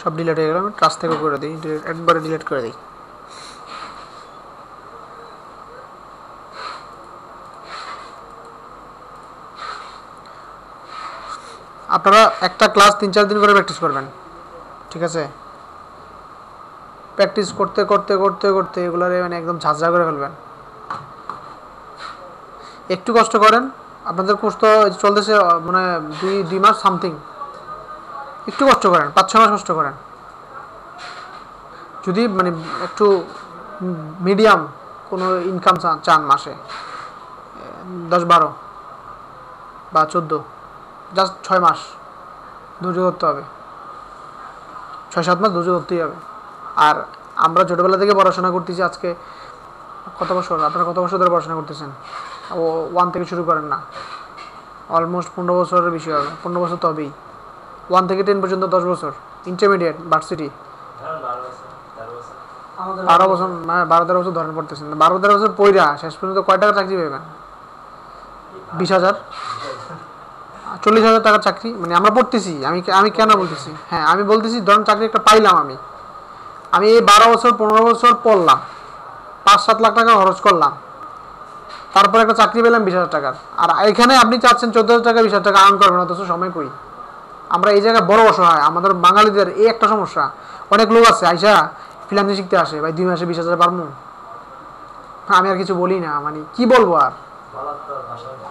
সব ডিলিট হয়ে গেল, আমি ট্রাস্ট থেকে করে দিই, একবারে ডিলিট করে দিই। আপনারা একটা ক্লাস 3-4 দিন করে প্র্যাকটিস করবেন, ঠিক আছে? প্র্যাকটিস করতে করতে করতে করতে এগুলোরে মানে একদম ঝাঁঝা করে ফেলবেন। একটু কষ্ট করেন, আপনাদের কোর্স তো চলতেছে মানে 2 মাস সামথিং, একটু কষ্ট করেন, 5-6 মাস কষ্ট করেন। যদি মানে একটু মিডিয়াম কোনো ইনকাম চান মাসে 10-12 বা 14, জাস্ট 6 মাস ধৈর্য ধরতে হবে, 6-7 মাস ধৈর্য ধরতেই হবে। আর আমরা ছোটোবেলা থেকে পড়াশোনা করতেছি, আজকে কত বছর, আপনারা কত বছর ধরে পড়াশোনা করতেছেন? 1 থেকে শুরু করেন না, অলমোস্ট 15 বছরের বেশি হবে, 15 বছর তো হবেই। 1 থেকে 10 পর্যন্ত 10 বছর, ইন্টারমিডিয়েট, ভার্সিটি 12 বছর, মানে 12-13 বছর ধরেন পড়তেছেন। 12-13 বছর পড়া শেষ পর্যন্ত কয় টাকা চাকরি পাবেন? 20,000, 40,000 টাকার চাকরি। মানে আমরা পড়তেছি, আমি কেন বলতেছি, হ্যাঁ আমি বলতেছি ধরেন চাকরি একটা পাইলাম, আমি এই 12 বছর 15 বছর পড়লাম, 5-7 লাখ টাকা খরচ করলাম, তারপর একটা চাকরি পেলাম 20,000 টাকার, আর এখানে আপনি চাচ্ছেন 14,000 টাকা 20,000 টাকা আর্ন করবেন, অথচ সময় কই। আমরা এই জায়গায় বড় অসহায়, আমাদের বাঙালিদের এই একটা সমস্যা। অনেক লোক আছে আইসা ফ্রিল্যান্সিং শিখতে আসে, ভাই 2 মাসে 20,000 পারবো, আমি আর কিছু বলি না, মানে কি বলবো আর।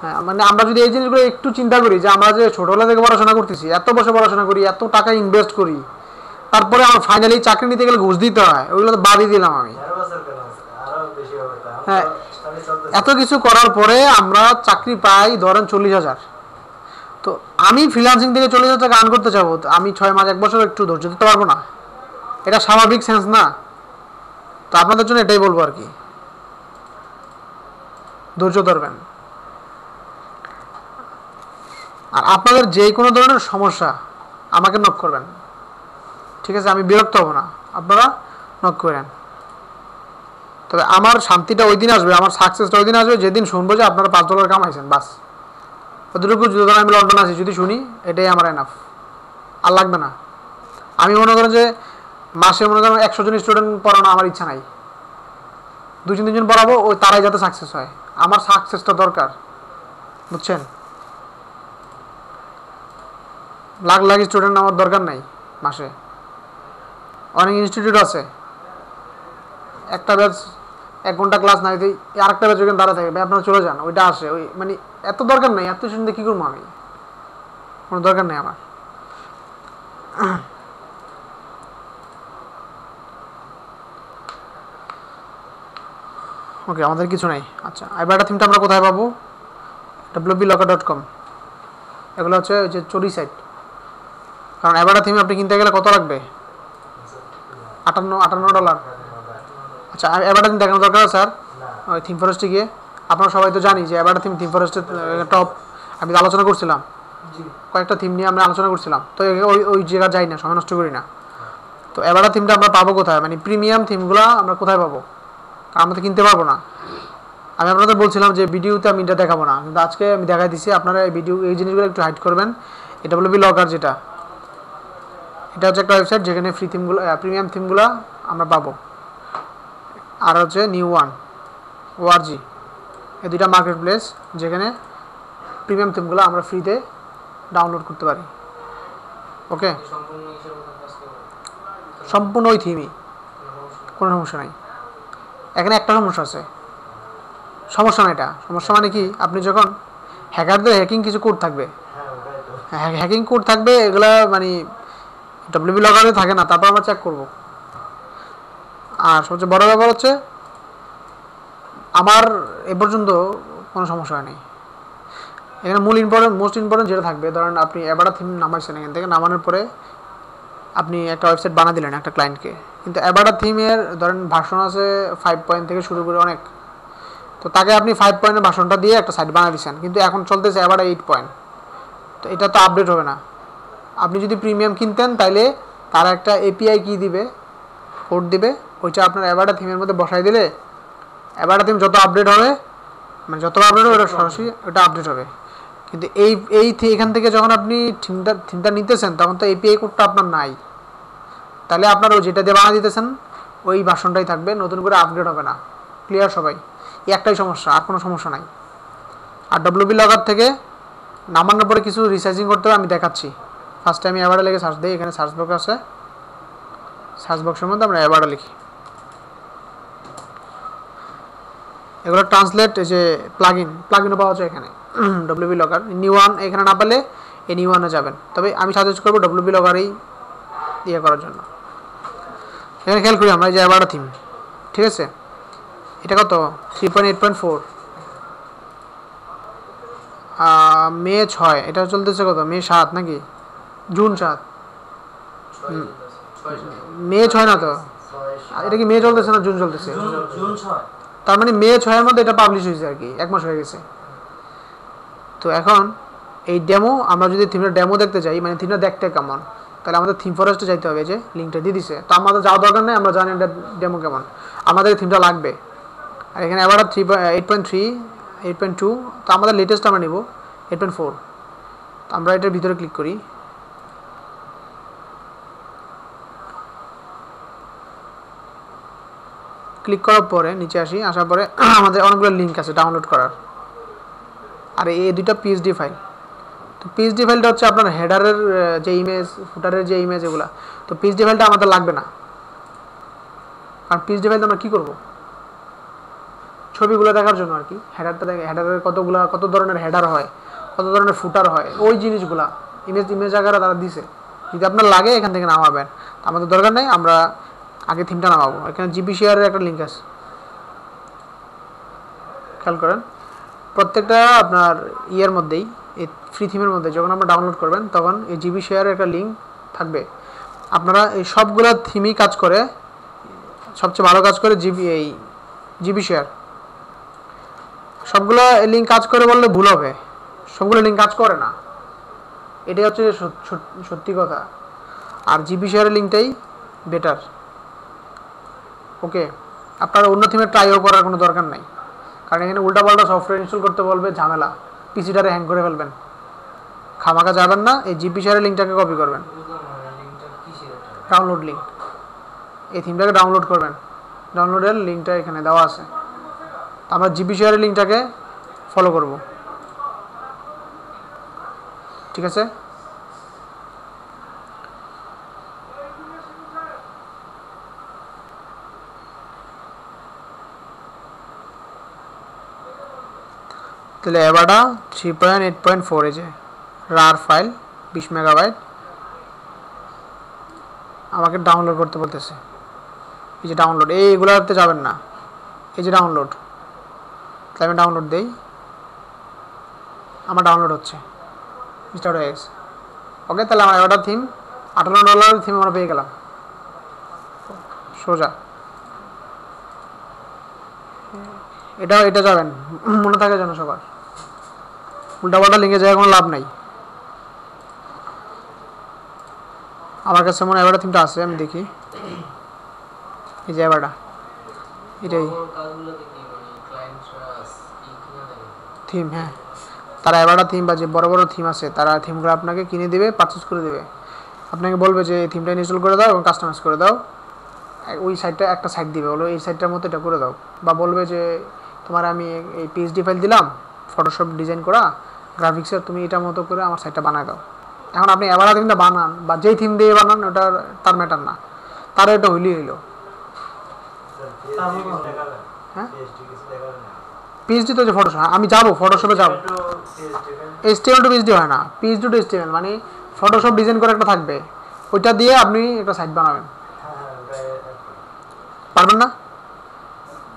হ্যাঁ, মানে আমরা যদি এই জিনিসগুলো একটু চিন্তা করি যে আমরা যে ছোটবেলা থেকে পড়াশোনা করতেছি, এত বছর পড়াশোনা করি, এত টাকা ইনভেস্ট করি, তারপরে আমার ফাইনালি চাকরি নিতে গেলে ঘুষ দিতে হয়, ওইগুলো তো বাদই দিলাম আমি। হ্যাঁ, এত কিছু করার পরে আমরা চাকরি পাই ধরেন 40,000। তো আমি ফ্রিল্যান্সিং থেকে 40,000 টাকা আর্ন করতে যাবো, আমি 6 মাস 1 বছর একটু ধৈর্য দিতে পারবো না? এটা স্বাভাবিক সেন্স না? তো আপনাদের জন্য এটাই বলবো আর কি, ধৈর্য ধরবেন। আর আপনাদের যে কোনো ধরনের সমস্যা আমাকে নক করবেন, ঠিক আছে? আমি বিরক্ত হব না, আপনারা নক করেন। তবে আমার শান্তিটা ওই দিন আসবে, আমার সাকসেসটা ওই দিন আসবে যেদিন শুনবো যে আপনারা $5 কামাইছেন, বাস। অতটুকু যখন আমি লন্ডন আছি যদি শুনি, এটাই আমার এনাফ, আর লাগবে না। আমি মনে করেন যে মাসে মনে করেন 100 জন স্টুডেন্ট পড়ানো আমার ইচ্ছা নাই, 2-3 জন পড়াবো, ওই তারাই যাতে সাকসেস হয়, আমার সাকসেসটা দরকার, বুঝছেন? লাখ লাখ স্টুডেন্ট আমার দরকার নাই মাসে। অনেক ইনস্টিটিউট আছে, একটা ব্যাচ 1 ঘন্টা ক্লাস নাই দিই, আরেকটা ব্যাচ ওখানে দাঁড়া থাকে, ভাই আপনারা চলে যান, ওইটা আসে, ওই মানে এত দরকার নাই, এত শুনতে কী করবো আমি, কোনো দরকার নেই আমার। ওকে, আমাদের কিছু নাই। আচ্ছা, আইবাটা থিমটা আমরা কোথায় পাবো? wplocker.com। এগুলো হচ্ছে ওই যে চুরি সাইট, কারণ আইবাটা থিম আপনি কিনতে গেলে কত লাগবে? $58। আচ্ছা, আইবাটা থিম দেখানো দরকার স্যার, ওই থিম ফরেস্টে গিয়ে। আপনারা সবাই তো জানি যে আইবাটা থিম ফরেস্টের টপ। আমি আলোচনা করছিলাম, কয়েকটা থিম নিয়ে আমরা আলোচনা করছিলাম, তো ওই ওই জায়গা যাই না, সময় নষ্ট করি না। তো আইবাটা থিমটা আমরা পাবো কোথায়, মানে প্রিমিয়াম থিমগুলো আমরা কোথায় পাবো? কারণ আমরা তো কিনতে পারবো না। আমি আপনাদের বলছিলাম যে ভিডিওতে আমি এটা দেখাবো না, কিন্তু আজকে আমি দেখাই দিচ্ছি। আপনারা এই ভিডিও এই জিনিসগুলো একটু হাইড করবেন। এটা বলবি লকার, যেটা এটা হচ্ছে একটা ওয়েবসাইট যেখানে ফ্রি থিমগুলো, প্রিমিয়াম থিমগুলো আমরা পাবো। আর হচ্ছে নিউ ওয়ান ORG, এই দুইটা মার্কেট প্লেস যেখানে প্রিমিয়াম থিমগুলো আমরা ফ্রিতে ডাউনলোড করতে পারি। ওকে, সম্পূর্ণ ওই থিমই, কোনো সমস্যা নাই। এখানে একটা সমস্যা আছে, সমস্যা না এটা, সমস্যা মানে কি, আপনি যখন হ্যাকারদের হ্যাকিং কিছু কোড থাকবে, হ্যাকিং কোড থাকবে, এগুলা মানে wplocker থাকে না, তারপর আমরা চেক করব। আর সবচেয়ে বড় ব্যাপার হচ্ছে আমার এ পর্যন্ত কোনো সমস্যা হয়নি। এখানে মোস্ট ইম্পর্টেন্ট যেটা থাকবে, ধরেন আপনি আইবাটা থিম নামাইছেন, এখান থেকে নামানোর পরে আপনি একটা ওয়েবসাইট বানা দিলেন একটা ক্লায়েন্টকে, কিন্তু আইবাটা থিমের ধরেন ভার্সন আছে 5 পয়েন্ট থেকে শুরু করে অনেক, তো তাকে আপনি 5 পয়েন্টের ভার্সনটা দিয়ে একটা সাইট বানা দিচ্ছেন, কিন্তু এখন চলতেছে আইবাটা 8 পয়েন্ট, তো এটা তো আপডেট হবে না। আপনি যদি প্রিমিয়াম কিনতেন তাইলে তারা একটা API কি দিবে, কোড দিবে, ওইটা আপনার আইবাটা থিমের মধ্যে বসাই দিলে আইবাটা থিম যত আপডেট হবে, মানে যত আপডেট হবে ওটা সরাসরি ওটা আপডেট হবে। কিন্তু এখান থেকে যখন আপনি থিমটা নিতেছেন তখন তো API কোডটা আপনার নাই, তাহলে আপনার ওই যেটা দিয়ে বানা দিতেছেন ওই ভার্সনটাই থাকবে, নতুন করে আপডেট হবে না। ক্লিয়ার সবাই? এই একটাই সমস্যা, আর কোনো সমস্যা নাই। আর wplocker থেকে নামানোর পরে কিছু রিসার্চিং করতে হবে, আমি দেখাচ্ছি। ফার্স্টে আমি আইবাটা লিখে সার্চ দিই, এখানে সার্চ বক্স আছে, সার্চ বক্সের মধ্যে আমরা আইবাটা লিখি। এগুলো ট্রান্সলেট, এই যে প্লাগইনও পাওয়া যায় এখানে wplocker নিউ ওয়ান, এখানে না পেলে এই নিউ ওয়ানে যাবেন। তবে আমি সাজেস্ট করবো wplocker-এই ইয়ে করার জন্য। এখানে খেয়াল করি আমরা এই যে আইবাটা থিম, ঠিক আছে, এটা কত 3.8.4, মে 6, এটা চলতেছে কত, মে 7 নাকি জুন 7? মে 6 না তো, এটা কি মে চলতেছে না জুন চলতেছে? তার মানে মে 6-এর মধ্যে এটা পাবলিশ হয়েছে আর কি, 1 মাস হয়ে গেছে। তো এখন এই ডেমো, আমরা যদি থিমের ডেমো দেখতে চাই, মানে থিমটা দেখতে কেমন, তাহলে আমাদের থিম ফরেস্টে যাইতে হবে, যে লিঙ্কটা দিয়ে দিছে। তো আমাদের যাওয়ার দরকার নেই, আমরা জানি এটা ডেমো কেমন, আমাদের থিমটা লাগবে। আর এখানে আবার 8.3, 8.2, তো আমাদের লেটেস্ট আমরা নিব 8.4। তো আমরা এটার ভিতরে ক্লিক করি। ক্লিক করার পরে নিচে আসার পরে আমাদের অনেকগুলো লিঙ্ক আছে ডাউনলোড করার। আর এই দুইটা পিএসডি ফাইল। তো পিএসডি ফাইলটা হচ্ছে আপনার হেডারের যে ইমেজ, ফুটারের যে ইমেজ, এগুলা। তো পিএসডি ফাইলটা আমাদের লাগবে না, কারণ পিএসডি ফাইলটা আমরা কী করবো? ছবিগুলো দেখার জন্য আর কি। হেডারটা দেখে, হেডারের কত ধরনের হেডার হয়, কত ধরনের ফুটার হয়, ওই জিনিসগুলা ইমেজ আকারে তারা দিছে। যদি আপনার লাগে এখান থেকে নামাবেন, আমাদের দরকার নেই, আমরা আগে থিমটা নামাবো। এখানে জিপি শেয়ারের একটা লিঙ্ক আছে, খেয়াল করেন। প্রত্যেকটা আপনার ইয়ের মধ্যেই, এই ফ্রি থিমের মধ্যে যখন আপনারা ডাউনলোড করবেন তখন এই জিবি শেয়ারের একটা লিঙ্ক থাকবে। আপনারা এই সবগুলো থিমই কাজ করে, সবচেয়ে ভালো কাজ করে জিবি শেয়ার। সবগুলো লিঙ্ক কাজ করে বললে ভুল হবে, সবগুলো লিঙ্ক কাজ করে না, এটাই হচ্ছে সত্যি কথা। আর জিবি শেয়ারের লিঙ্কটাই বেটার। ওকে, আপনার অন্য থিমে ট্রাইও করার কোনো দরকার নাই, কারণ এখানে উল্টাপাল্টা সফটওয়্যার ইনস্টল করতে বলবে, ঝামেলা, পিসিটারে হ্যাং করে ফেলবেন। খামাকা যাবেন না, এই জিপি শেয়ারের লিঙ্কটাকে কপি করবেন, ডাউনলোড লিঙ্ক, এই থিমটাকে ডাউনলোড করবেন। ডাউনলোডের লিঙ্কটা এখানে দেওয়া আছে। আমরা জিপি শেয়ারের লিঙ্কটাকে ফলো করব, ঠিক আছে? তাহলে এবারটা 3.8.4 এই যে রার ফাইল 20 মেগাবাইট আমাকে ডাউনলোড করতে বলতেছে। এই যে ডাউনলোড, এইগুলোতে যাবেন না, এই যে ডাউনলোড, তাহলে আমি ডাউনলোড দেই, আমার ডাউনলোড হচ্ছে, স্টার্ট হয়ে গেছে। ওকে, তাহলে আমার এবারটা থিম $58 থিম আমরা পেয়ে গেলাম সোজা। এটা যাবেন, মনে থাকে যেন সবার, উল্টাপাল্টা লিঙ্কে যাওয়ার কোনো লাভ নাই। আমার কাছে মনে হয় এবারটা থিমটা আছে, আমি দেখি। এই যে এবারটা, এটাই থিম। হ্যাঁ, তারা এবারটা থিম বা যে বড় বড় থিম আছে তারা থিমগুলো আপনাকে কিনে দেবে, পারচেস করে দেবে। আপনাকে বলবে যে এই থিমটা ইনস্টল করে দাও এবং কাস্টমাইজ করে দাও। ওই সাইডটা একটা সাইড দিবে, বলো এই সাইডটার মতো এটা করে দাও, বা বলবে যে তোমার আমি এই পিএসডি ফাইল দিলাম, ফটোশপ ডিজাইন করা গ্রাফিক্সের, তুমি এটার মতো করে আমার সাইটটা বানায় দাও। এখন আপনি এবারটা থিমটা বানান বা যেই থিম দিয়ে বানান, ওটা তার ম্যাটার না, তার এটা হইলেই হইলো। হ্যাঁ, পিএইচডি তো যে ফটোশপ, আমি যাবো ফটোশপে যাবো, এইচটিএমএল টু পিএইচডি হয় না, পিএইচডি টু এইচটিএমএল মানে ফটোশপ ডিজাইন করে একটা থাকবে, ওইটা দিয়ে আপনি একটা সাইট বানাবেন। পারবেন না?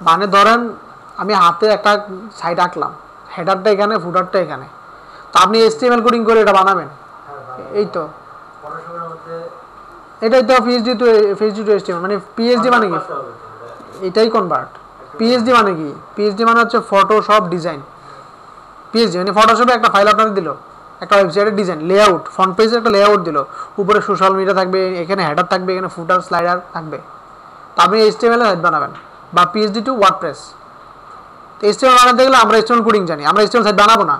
মানে ধরেন আমি হাতে একটা সাইট আঁকলাম, হেডারটা এখানে, ফুটারটা এখানে, তো আপনি এইচটিএমএল কোডিং করে এটা বানাবেন। এই তো এটাই তো পিএইচডি টু এইচটিএমএল মানে। পিএইচডি মানে কি? এটাই কনভার্ট। পিএইচডি মানে কি? পিএইচডি মানে হচ্ছে ফটোশপ ডিজাইন। পিএইচডি মানে ফটোশপে একটা ফাইল আপনাদের দিল, একটা ওয়েবসাইটের ডিজাইন, লেআউট, ফ্রন্ট পেজে একটা লেআউট দিল, উপরে সোশ্যাল মিডিয়া থাকবে, এখানে হেডার থাকবে, এখানে ফুটার স্লাইডার থাকবে, তো আপনি এইচটিএমএল এর সাইট বানাবেন। বা পিএইচডি টু ওয়ার্ডপ্রেস। তো এইচটিএমএল বানাতে গেলে আমরা এইচটিএমএল কোডিং জানি, আমরা এইচটিএমএল সাইট বানাবো না,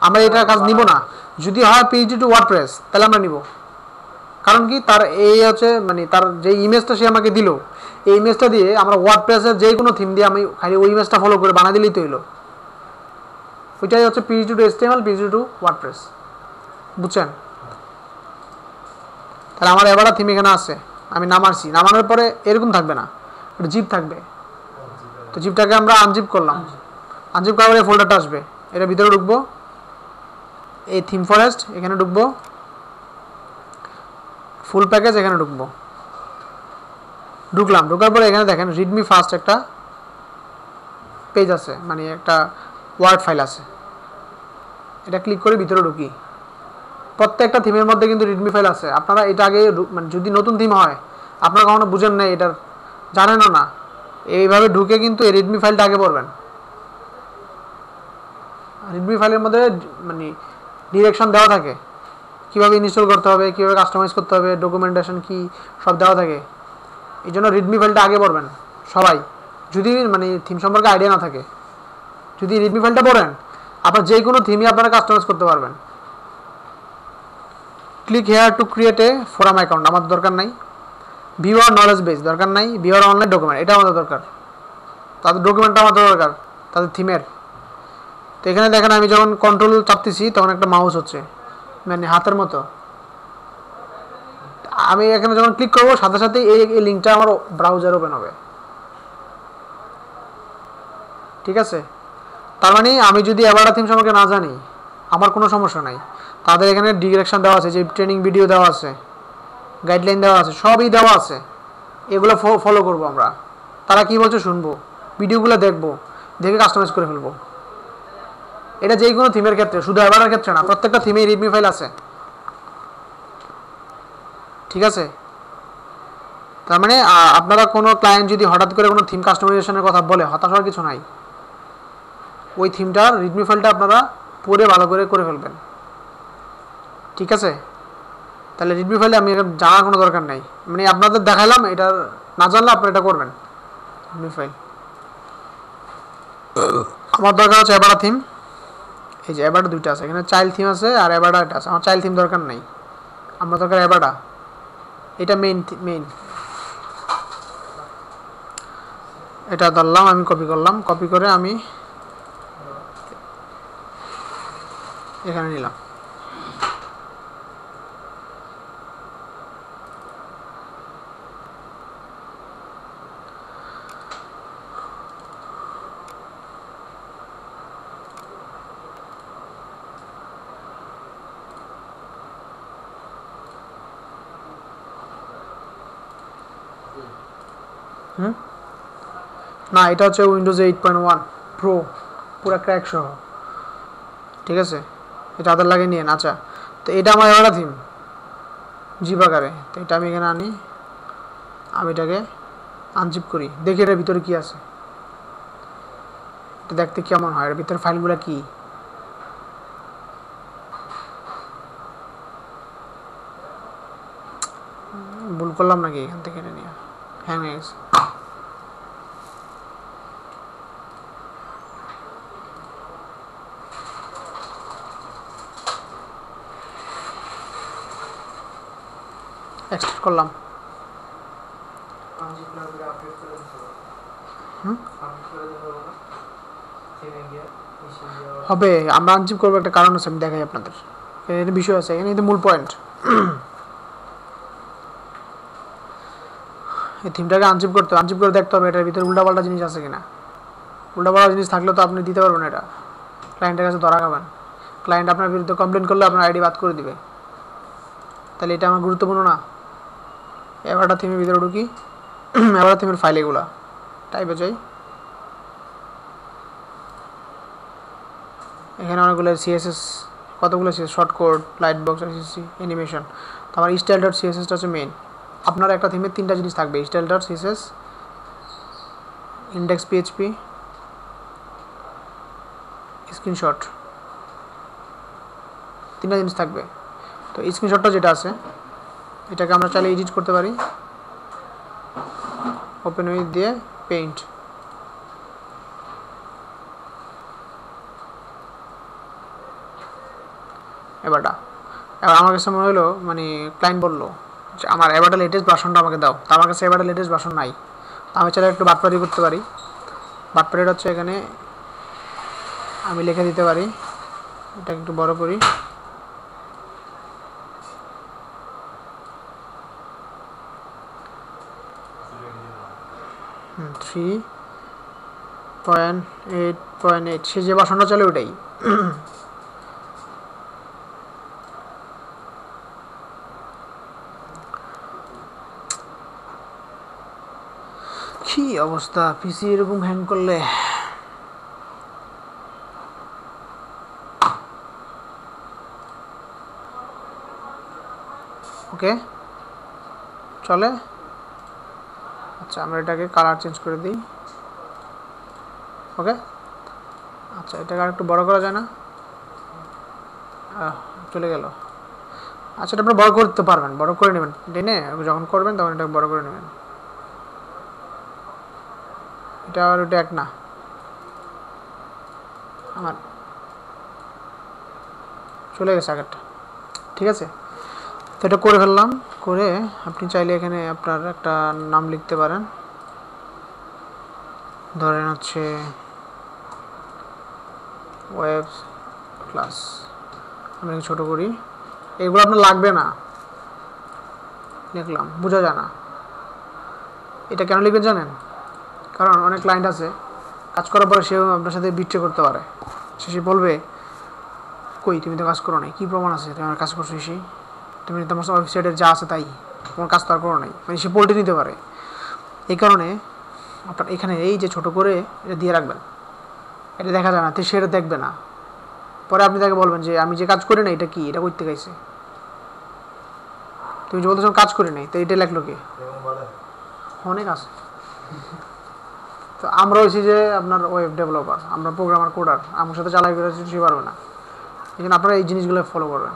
আমরা এটার কাজ নিব না। যদি হয় পিএইচডি টু ওয়ার্ডপ্রেস, তাহলে আমরা নিব। কারণ কি, তার এই হচ্ছে মানে তার যে ইমেজটা সে আমাকে দিল, এই ইমেজটা দিয়ে আমরা ওয়ার্ডপ্রেসের যে কোনো থিম দিয়ে আমি খালি ওই ইমেজটা ফলো করে বানা দিলেই তো হলো। ওইটাই হচ্ছে PSD to HTML, PSD to WordPress, বুঝছেন? তাহলে আমার এবারটা থিম এখানে আছে, আমি নামাচ্ছি, নামানোর পরে এরকম থাকবে না, একটা জিপ থাকবে। তো জিপটাকে আমরা আনজিপ করলাম, আনজিপ করার পরে ফোল্ডারটা আসবে, এটা ভিতরে ঢুকবো, এই থিম ফরেস্ট এখানে ঢুকবো, ফুল প্যাকেজ এখানে ঢুকবো, ঢুকলাম। ঢুকার পরে এখানে দেখেন রিডমি ফার্স্ট একটা পেজ আছে, মানে একটা ওয়ার্ড ফাইল আছে, এটা ক্লিক করে ভিতরে ঢুকি। প্রত্যেকটা থিমের মধ্যে কিন্তু রিডমি ফাইল আছে। আপনারা এটা আগে মানে যদি নতুন থিম হয়, আপনারা কখনো বুঝেন না, এটার জানেনও না, এইভাবে ঢুকে কিন্তু এই রিডমি ফাইলটা আগে পড়বেন। রিডমি ফাইলের মধ্যে মানে ডিরেকশন দেওয়া থাকে, কীভাবে ইনস্টল করতে হবে, কীভাবে কাস্টমাইজ করতে হবে, ডকুমেন্টেশন কি সব দেওয়া থাকে। এই জন্য রিডমি ফাইলটা আগে পড়বেন সবাই, যদি মানে থিম সম্পর্কে আইডিয়া না থাকে। যদি রিডমি ফাইলটা পড়েন, আপনার যে কোনো থিমই আপনারা কাস্টমাইজ করতে পারবেন। Click here to create a forum account, আমাদের দরকার নাই। ভিউ আর নলেজ বেস দরকার নাই। ভিউ আর অনলাইন ডকুমেন্ট, এটা আমাদের দরকার। তাদের ডকুমেন্টটা আমাদের দরকার, তাদের থিমের। তো এখানে দেখেন আমি যখন কন্ট্রোল চাপতেছি তখন একটা মাউস হচ্ছে, মানে হাতের মতো। আমি এখানে যখন ক্লিক করবো সাথে সাথে এই লিঙ্কটা আমার ব্রাউজার ওপেন হবে, ঠিক আছে? তার মানে আমি যদি অ্যাভাটা থিম সম্পর্কে না জানি আমার কোনো সমস্যা নাই, তাদের এখানে ডিরেকশন দেওয়া আছে, যে ট্রেনিং ভিডিও দেওয়া আছে, গাইডলাইন দেওয়া আছে, সবই দেওয়া আছে, এগুলো ফলো করব আমরা। তারা কি বলছে শুনবো, ভিডিওগুলো দেখবো, দেখে কাস্টমাইজ করে ফেলবো। এটা যে কোনো থিমের ক্ষেত্রে, শুধু অ্যাভাটার ক্ষেত্রে না, প্রত্যেকটা থিমেই রিডমি ফাইল আছে, ঠিক আছে? তার মানে আপনারা কোনো ক্লায়েন্ট যদি হঠাৎ করে কোনো থিম কাস্টমাইজেশনের কথা বলে, হতাশ হওয়ার কিছু নাই। ওই থিমটার রিডমি ফাইলটা আপনারা পড়ে ভালো করে ফেলবেন, ঠিক আছে? তাহলে রিডমি ফাইলে আমি এটা জানার কোনো দরকার নাই, মানে আপনাদের দেখাইলাম, এটা না জানলে আপনারা এটা করবেন। রিডমি ফাইল আমার দরকার হচ্ছে অ্যাভাটা থিম। এই যে অ্যাভাটা দুইটা আছে, এখানে চাইল্ড থিম আছে আর অ্যাভাটা এটা আছে। আমার চাইল্ড থিম দরকার নাই, আমার দরকার অ্যাভাটা, এটা মেইন। এটা ধরলাম, আমি কপি করলাম, কপি করে আমি এখানে নিলাম। না, এটা হচ্ছে উইন্ডোজ 8.1 প্রো, পুরো ক্র্যাক সহ, ঠিক আছে? এটা আদার লাগে নিয়ে। আচ্ছা, তো এটা আমার অ্যাভাটা থিম জিপ আকারে। তো এটা আমি এখানে আনি, আমি এটাকে আনজিপ করি, দেখি এটার ভিতরে কি আছে, এটা দেখতে কেমন হয়, এর ভিতরে ফাইলগুলো কি। ভুল করলাম নাকি এখান থেকে এটা নিয়ে, হ্যাং হয়ে গেছে। এক্সট্রাক্ট করলাম, হবে। আমরা আনজিপ করবো, একটা কারণ আছে, আমি দেখাই আপনাদের, এখানে বিষয় আছে, এখানে কিন্তু মূল পয়েন্ট। এই থিমটাকে আনজিপ করে দেখতে হবে এটার ভিতরে উল্টাপাল্টা জিনিস আছে কিনা। উল্টাপাল্টা জিনিস থাকলে তো আপনি দিতে পারবেন, এটা ক্লায়েন্টের কাছে ধরা খাবেন, ক্লায়েন্ট আপনার বিরুদ্ধে কমপ্লেন করলে আপনার আইডি বাদ করে দিবে। তাহলে এটা আমার গুরুত্বপূর্ণ না। অ্যাভাটা থিমের ভিতরে ঢুকি, অ্যাভাটা থিমের ফাইল এগুলা টাইপে যাই, এখানে অনেকগুলো সিএসএস, কতগুলো CS, short code, light box, SSC, animation. তো আমার স্টাইল ডট সিএসএসটা হচ্ছে মেইন। আপনার একটা থিমের তিনটা জিনিস থাকবে, style dot CSS, index PHP, screenshot, তিনটা জিনিস থাকবে। তো স্ক্রিনশটটা যেটা আছে এটাকে আমরা চাইলে এডিট করতে পারি, ওপেন উইথ দিয়ে পেইন্ট, এবার আমার কাছে মনে হলো, মানে ক্লায়েন্ট বললো যে আমার এবারটা লেটেস্ট ভার্সনটা আমাকে দাও, তো আমার কাছে এবারটা লেটেস্ট ভার্সন নাই। তো আমি চাইলে একটু বাটপারি করতে পারি। বাটপারিটা হচ্ছে এখানে আমি লিখে দিতে পারি, এটা একটু বড় করি, 3.8.8, সে যে ভার্সনটা চলে ওটাই। কি অবস্থা পিসি এরকম হ্যাং করলে। ওকে চলে। আচ্ছা আমরা এটাকে কালার চেঞ্জ করে দিই। ওকে আচ্ছা এটাকে আর একটু বড় করা যায় না? চলে গেল। আচ্ছা এটা আপনি বড় করতে পারবেন, বড় করে নেবেন, টেনে যখন করবেন তখন এটাকে বড় করে নেবেন। এটা আর ওটা এক না, আমার চলে গেছে আগেরটা, ঠিক আছে। তো এটা করে ফেললাম, করে আপনি চাইলে এখানে আপনার একটা নাম লিখতে পারেন, ধরেন হচ্ছে ওয়েব ক্লাস, আমি ছোট করি, এগুলো আপনার লাগবে না, লিখলাম, বোঝা যায় না। এটা কেন লিখবেন জানেন? কারণ অনেক ক্লায়েন্ট আছে কাজ করার পরে সেও আপনার সাথে বিট্রে করতে পারে, সে বলবে কই তুমি তো কাজ করো নাই, কী প্রমাণ আছে তুমি আমার কাজ করছো, সেই তুমি তোমার ওয়েবসাইটের যা আছে তাই, তোমার কাজ তো আর করো নাই, মানে সে পোল্টে নিতে পারে। এই কারণে আপনার এখানে এই যে ছোট করে এটা দিয়ে রাখবেন, এটা দেখা যায় না, তো সেটা দেখবে না, পরে আপনি তাকে বলবেন যে আমি যে কাজ করি না এটা কি, এটা করতে গেছে, তুমি যে বলতেছো কাজ করি নাই, তো এটা লেখলো কি? অনেক আছে। তো আমরা হয়েছি যে আপনার ওয়েব ডেভেলপার, আমরা প্রোগ্রামার কোডার, আমার সাথে চালাই করে সে পারবে না, এই জন্য আপনারা এই জিনিসগুলো ফলো করবেন।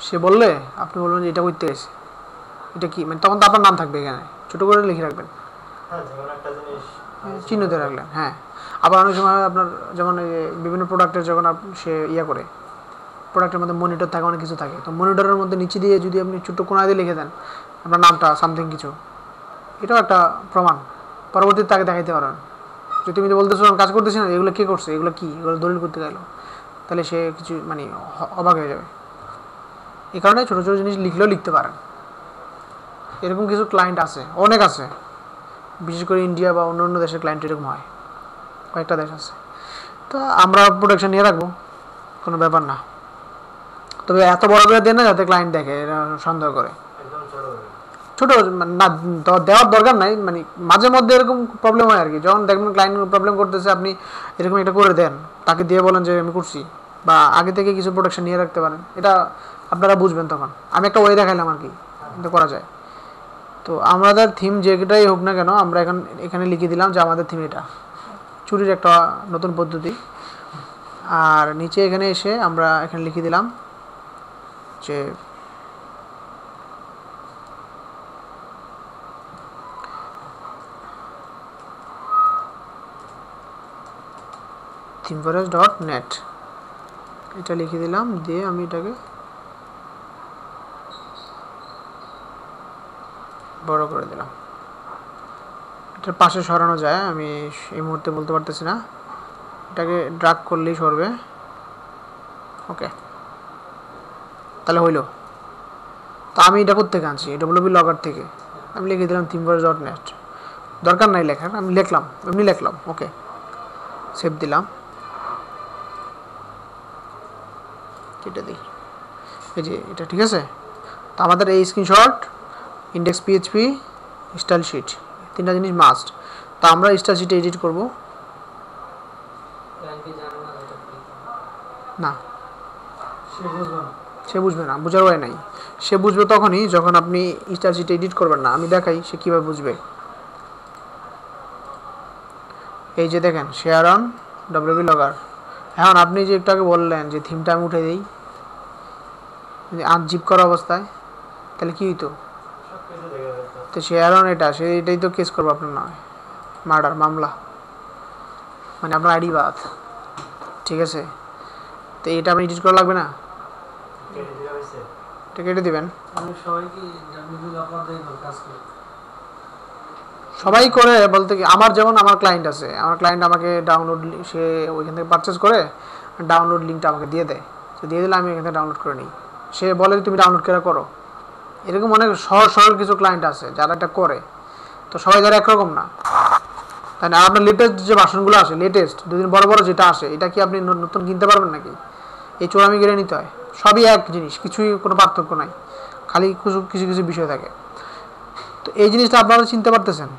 সে বললে আপনি বলবেন যে এটা করতে গেছে, এটা কি, মানে তখন তো আপনার নাম থাকবে এখানে, ছোটো করে লিখে রাখবেন, চিহ্ন দিয়ে রাখলেন। হ্যাঁ, আবার অনেক সময় আপনার যেমন বিভিন্ন প্রোডাক্টের যখন সে ইয়ে করে, প্রোডাক্টের মধ্যে মনিটর থাকে, অনেক কিছু থাকে, তো মনিটরের মধ্যে নিচে দিয়ে যদি আপনি ছোট্ট কোণা দিয়ে লিখে দেন আপনার নামটা সামথিং কিছু, এটাও একটা প্রমাণ, পরবর্তীতে তাকে দেখাইতে পারেন যে তুমি তো বলতেছো কাজ করতেছি না, এগুলো কে করছে, এগুলো কি, এগুলো দলিল করতে গেলো, তাহলে সে কিছু মানে অবাক হয়ে যাবে। এই কারণে ছোটো ছোটো জিনিস লিখলেও লিখতে পারেন। এরকম কিছু ক্লায়েন্ট আছে, অনেক আছে, বিশেষ করে ইন্ডিয়া বা অন্য অন্য দেশের ক্লায়েন্ট এরকম হয়, কয়েকটা দেশ আছে। তো আমরা প্রোটেকশন নিয়ে রাখবো, কোনো ব্যাপার না, তবে এত বড় করে দেন না যাতে ক্লায়েন্ট দেখে এরা সন্দেহ করে। ছোট না দেওয়ার দরকার নাই, মানে মাঝে মধ্যে এরকম প্রবলেম হয় আর কি, যখন দেখবেন ক্লায়েন্ট প্রবলেম করতেছে আপনি এরকম এটা করে দেন, তাকে দিয়ে বলেন যে আমি করছি, বা আগে থেকে কিছু প্রোটেকশন নিয়ে রাখতে পারেন, এটা আপনারা বুঝবেন তখন। আমি একটা ওয়ে দেখাইলাম আর কি, এটা করা যায়। তো আমাদের থিম যেটাই হোক না কেন, আমরা এখানে লিখে দিলাম যে আমাদের থিম এটা, চুরির একটা নতুন পদ্ধতি। আর নিচে এখানে এসে আমরা এখানে লিখে দিলাম যে themeforest.net, এটা লিখে দিলাম, দিয়ে আমি এটাকে বড় করে দিলাম। এটার পাশে সরানো যায়, আমি এই মুহূর্তে বলতে পারতেছি না, এটাকে ড্রাগ করলেই সরবে। ওকে, তাহলে হইল। তো আমি এটা কোত্থেকে আনছি, ডব্লিউপি লগআউট থেকে, আমি লিখে দিলাম themeforest.net, দরকার নাই লেখার, আমি লিখলাম, এমনি লিখলাম। ওকে, সেভ দিলাম, এটা দিই, এই যে এটা ঠিক আছে। তো আমাদের এই screenshot, index PHP, style sheet, তিনটা জিনিস মাস্ট। তো আমরা স্টাইল শিটে এডিট করব না, সে বুঝবে না, বোঝার ওয়াই নাই, সে বুঝবে তখনই যখন আপনি স্টাইল শিটে এডিট করবেন না, আমি দেখাই সে কীভাবে বুঝবে। এই যে দেখেন শেয়ার অন ডব্লিউপি লগআউট, এখন আপনি যে একটু আগে বললেন যে থিমটা আমি উঠে দিই আনজিপ করা অবস্থায়, তাহলে কী হইতো? তো শেয়ার অন এটা, সে এটাই তো কেস করবো আপনার নয়, মার্ডার মামলা, মানে আপনার আইডি বাদ, ঠিক আছে। তো এটা আপনি এডিট করা লাগবে না, এটা কেটে দেবেন। সবাই করে বলতে কি, আমার যেমন আমার ক্লায়েন্ট আছে, আমার ক্লায়েন্ট আমাকে ডাউনলোড, সে ওইখান থেকে পারচেস করে ডাউনলোড লিঙ্কটা আমাকে দিয়ে দেয়, সে দিয়ে দিলে আমি এখান থেকে ডাউনলোড করে নিই, সে বলে তুমি ডাউনলোড করে করো। এরকম অনেক সহজ সরল কিছু ক্লায়েন্ট আছে যারা এটা করে, তো সবাই যারা একরকম না, তাই না? আপনার লেটেস্ট যে ভার্সনগুলো আসে, লেটেস্ট দুদিন বড় বড় যেটা আসে, এটা কি আপনি নতুন কিনতে পারবেন নাকি? এই চোরামি কিনে নিতে হয়, সবই এক জিনিস, কিছুই কোনো পার্থক্য নাই, খালি কিছু কিছু কিছু বিষয় থাকে। তো এই জিনিসটা আপনারা চিনতে পারতেছেন।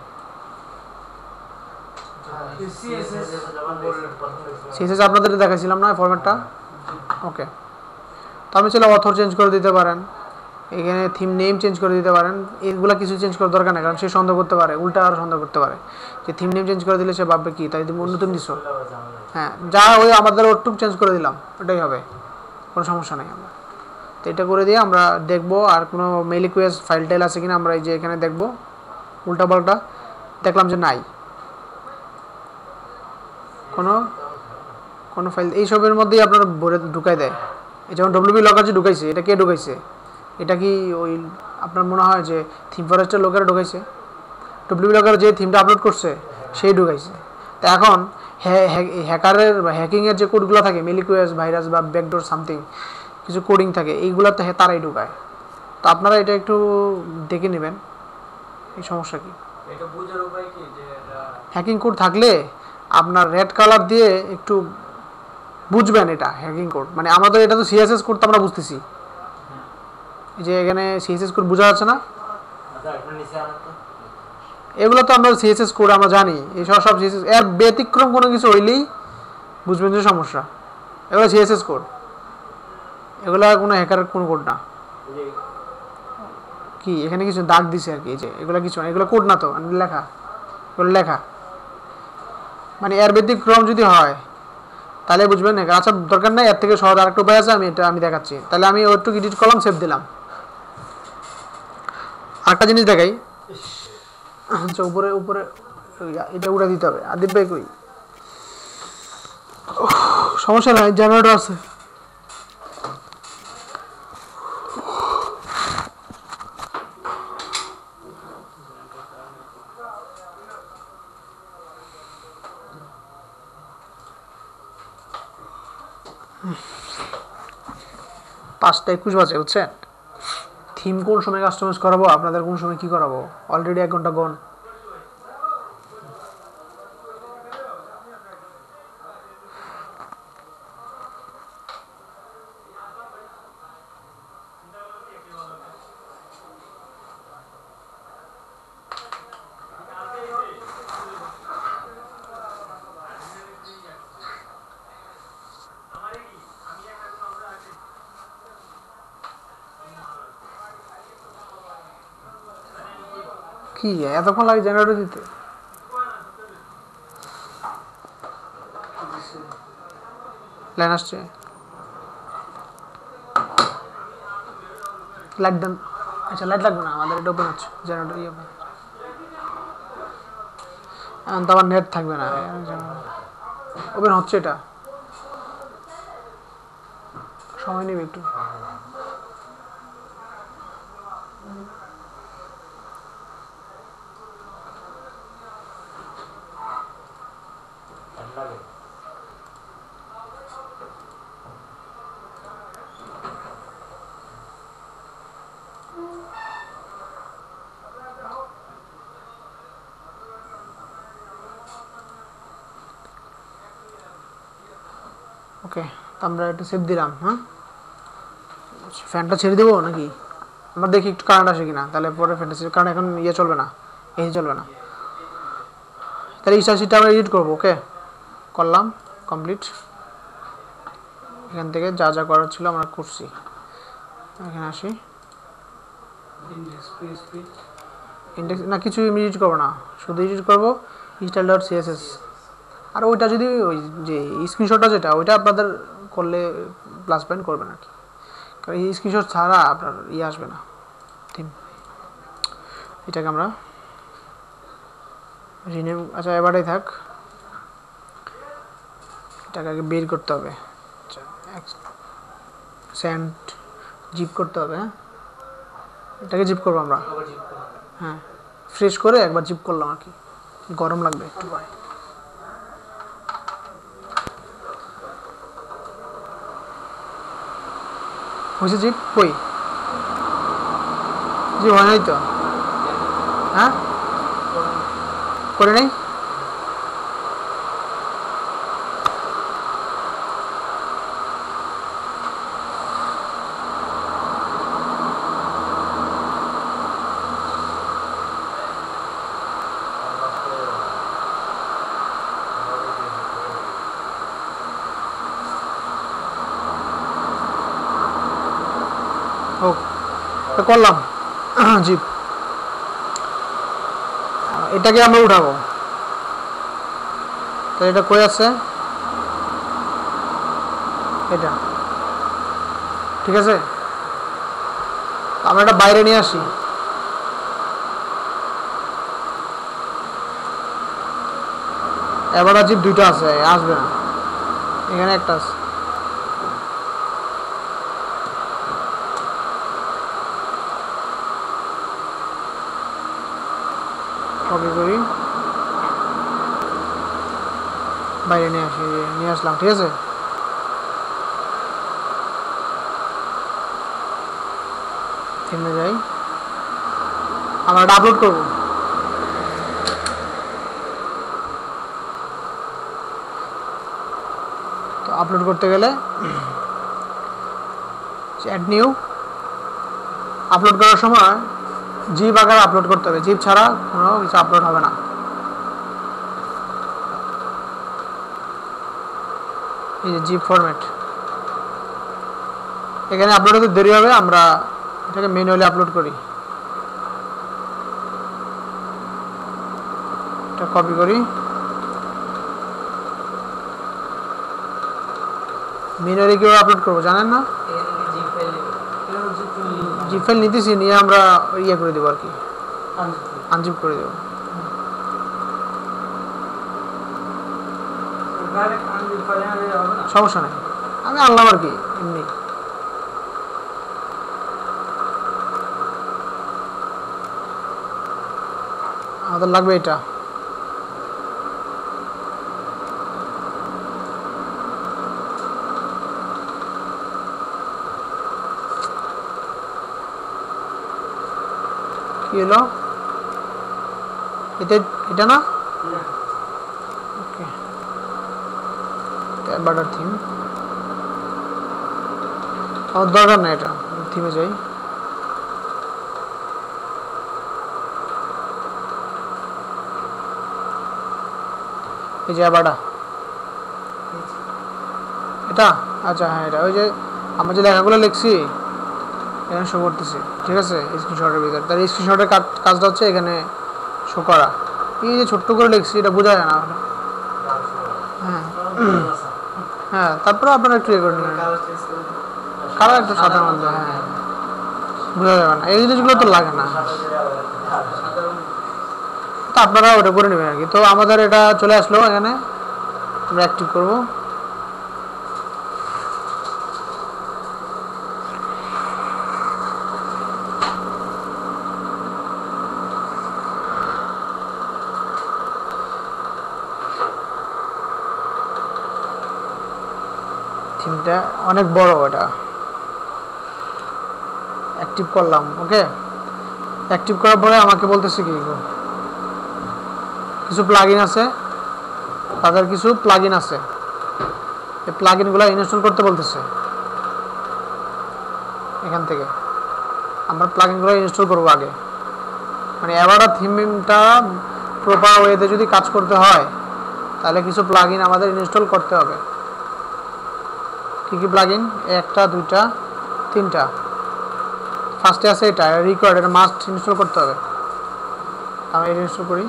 সিএসএস আপনাদের দেখাইছিলাম না ফরম্যাটটা, ওকে। তো আপনি চাইলে অথর চেঞ্জ করে দিতে পারেন, এখানে থিম নেম চেঞ্জ করে দিতে পারেন, এইগুলো কিছু চেঞ্জ করার দরকার নেই, কারণ সে সন্দেহ করতে পারে, উল্টা আর সন্দেহ করতে পারে যে থিম নেম চেঞ্জ করে দিলে সে ভাববে কি, তাই তুমি নতুন দিছো। হ্যাঁ, যা ওই আমাদের ওটুক চেঞ্জ করে দিলাম, ওটাই হবে, কোনো সমস্যা নেই। আমরা তো এটা করে দিয়ে আমরা দেখবো আর কোনো মেইল রিকোয়েস্ট ফাইল টাইল আছে কিনা, আমরা এই যে এখানে দেখবো, উল্টা পাল্টা দেখলাম যে নাই কোনো ফাইল, এইসবের মধ্যেই আপনার ভরে ঢুকাই দেয়। এই যেমন ডব্লিউপি লগআউট যে ঢুকাইছে, এটা কে ঢুকাইছে? এটা কি ওই আপনার মনে হয় যে থিম ফরেস্টের লোকেরা ঢুকাইছে? ডব্লিউ ব্লগার যে থিমটা আপলোড করছে সেই ঢুকাইছে। তো এখন হ্যাকারের বা হ্যাকিংয়ের যে কোডগুলো থাকে, মেলিকুয়াস ভাইরাস বা ব্যাকডোর সামথিং কিছু কোডিং থাকে, এইগুলোতে তারাই ঢুকায়। তো আপনারা এটা একটু দেখে নেবেন এই সমস্যা কি। এটা বোঝার উপায় কি যে হ্যাকিং কোড থাকলে আপনার রেড কালার দিয়ে একটু বুঝবেন এটা হ্যাকিং কোড। মানে আমাদের এটা তো সিএসএস কোড তো আমরা বুঝতেছি, এই যে এখানে সিএসএস কোড বোঝা যাচ্ছে না, এগুলো তো আমরা সিএসএস কোড আমরা জানি, এই সব সিএসএস এর ব্যতিক্রম কোনো কিছু হইলেই বুঝবেন যে সমস্যা। এগুলো সিএসএস কোড, এগুলো কোনো হ্যাকারের কোনো কোড না। কি এখানে কিছু দাগ দিছে আর কি, এই যে এগুলো কিছু না, এগুলো কোড না তো লেখা, এগুলো লেখা। মানে এর ব্যতিক্রম যদি হয় তাহলে বুঝবেন না। আচ্ছা দরকার নাই, এর থেকে সহজ আরেকটা উপায় আছে, আমি দেখাচ্ছি। তাহলে আমি ওইটুকু এডিট করলাম, সেভ দিলাম। আরেকটা জিনিস দেখাই। আচ্ছা উপরে উপরে এটা উড়ে দিতে হবে। আদিব ভাই কই? সমস্যা নাই, জেনারেটর আছে। পাঁচটা 21 বাজে, বুঝছেন? থিম কোন সময় কাস্টমাইজ করাবো, আপনাদের কোন সময় কি করাবো, অলরেডি 1 ঘন্টা গন। কি এতক্ষণ লাগে জেনারেটর দিতে? লাইন আসছে, লাইট দেন। আচ্ছা লাইট লাগবে না, আমাদের এটা ওপেন হচ্ছে জেনারেটর। ইয়ে এখন তো আবার নেট থাকবে না, ওপেন হচ্ছে, এটা সময় নেবে একটু। ওকে, আমরা একটু সেভ দিলাম। হ্যাঁ, ফ্যানটা ছেড়ে দেবো নাকি? আমরা দেখি একটু কারেন্ট আসে কিনা, তাহলে পরে ফ্যানটা ছেড়ে, কারণ এখন ইয়ে চলবে না, এসি চলবে না। তাহলে স্টার শিটটা আমরা এডিট করবো। ওকে, করলাম, কমপ্লিট। এখান থেকে যা যা করার ছিল আমরা করছি। এখানে আসি, ইন্ডেক্স না কিছু এডিট করবো না, শুধু এডিট করবো install.css। আর ওইটা যদি ওই যে স্ক্রিনশটটা যেটা ওইটা আপনাদের করলে প্লাস পয়েন্ট করবেন আর কি, কারণ এই স্ক্রিনশট ছাড়া আপনার ইয়ে আসবে না থিম। এটাকে আমরা রিনেম, আচ্ছা এবারেই থাক, এটাকে আগে বের করতে হবে। আচ্ছা সেন্ড জিপ করতে হবে। হ্যাঁ, এটাকে জিপ করবো আমরা। হ্যাঁ, ফ্রেশ করে একবার জিপ করলাম আর কি, গরম লাগবে একটু পরে। হয়েছে জিপ? কই জিপ হয় নাই তো? হ্যাঁ, করে নাই। ও করলাম জিপ, এটাকে আমরা উঠাবো। তো এটা কই আছে, এটা ঠিক আছে। আমরা এটা বাইরে নিয়ে আসি। এবার জিপ দুইটা আছে, আসবে না, এখানে একটা আছে। কপি করি, বাইরে নিয়ে আসি, নিয়ে আসলাম। ঠিক আছে, থেমে যাই, আমরা এটা আপলোড করবো। তো আপলোড করতে গেলে অ্যাড নিউ, আপলোড করার সময় জিপ আকারে আপলোড করতে হবে, জিপ ছাড়া কোনো কিছু আপলোড হবে না। এই যে জিপ ফরম্যাট, এখানে আপলোড হতে দেরি হবে, আমরা এটাকে ম্যানুয়ালি আপলোড করি। এটা কপি করি, ম্যানুয়ালি কীভাবে আপলোড করবো জানেন না? জিপ ফাইল নিতেছি, নিয়ে আমরা ইয়ে করে দেবো আর কি, আনজিপ করে দেবো। সমস্যা নেই, আমি আনলাম আর কি এমনি। আমাদের লাগবে এটা, কি হলো এটা না? ওকে, বাটার থিম আমার দরকার না, এটা থিমে যাই। এই যে বাটা, এটা আচ্ছা হ্যাঁ, এটা ওই যে আমরা যে লেখাগুলো লিখছি এখানে শো করতেছি। ঠিক আছে, স্ক্রিনশটের ভিতরে, তার স্ক্রিনশটের কাজটা হচ্ছে এখানে শো করা। এই যে ছোট্ট করে লিখছি, এটা বোঝা যায় না। হ্যাঁ হ্যাঁ, তারপরে আপনারা একটু ইয়ে করে নেবেন, কালার একটু সাদার মধ্যে, হ্যাঁ বোঝা যাবে না, এই জিনিসগুলো তো লাগে না, তো আপনারা ওটা করে নেবেন আর কি। তো আমাদের এটা চলে আসলো, এখানে আমরা অ্যাক্টিভ করবো। থিমটা অনেক বড়, এটা অ্যাক্টিভ করলাম। ওকে, অ্যাক্টিভ করার পরে আমাকে বলতেছে কি কিছু প্লাগইন আছে, তাদের কিছু প্লাগইন আছে, এই প্লাগইনগুলো ইনস্টল করতে বলতেছে। এখান থেকে আমরা প্লাগইনগুলো ইনস্টল করবো আগে, মানে অ্যাভাটা থিমটা প্রপার ওয়েতে যদি কাজ করতে হয় তাহলে কিছু প্লাগইন আমাদের ইনস্টল করতে হবে। কি কি প্লাগইন? একটা, দুইটা, তিনটা। ফার্স্টে আছে এটা রিকোয়ার্ড, এটা মাস্ট ইনস্টল করতে হবে। আমি এটা ইনস্টল করি।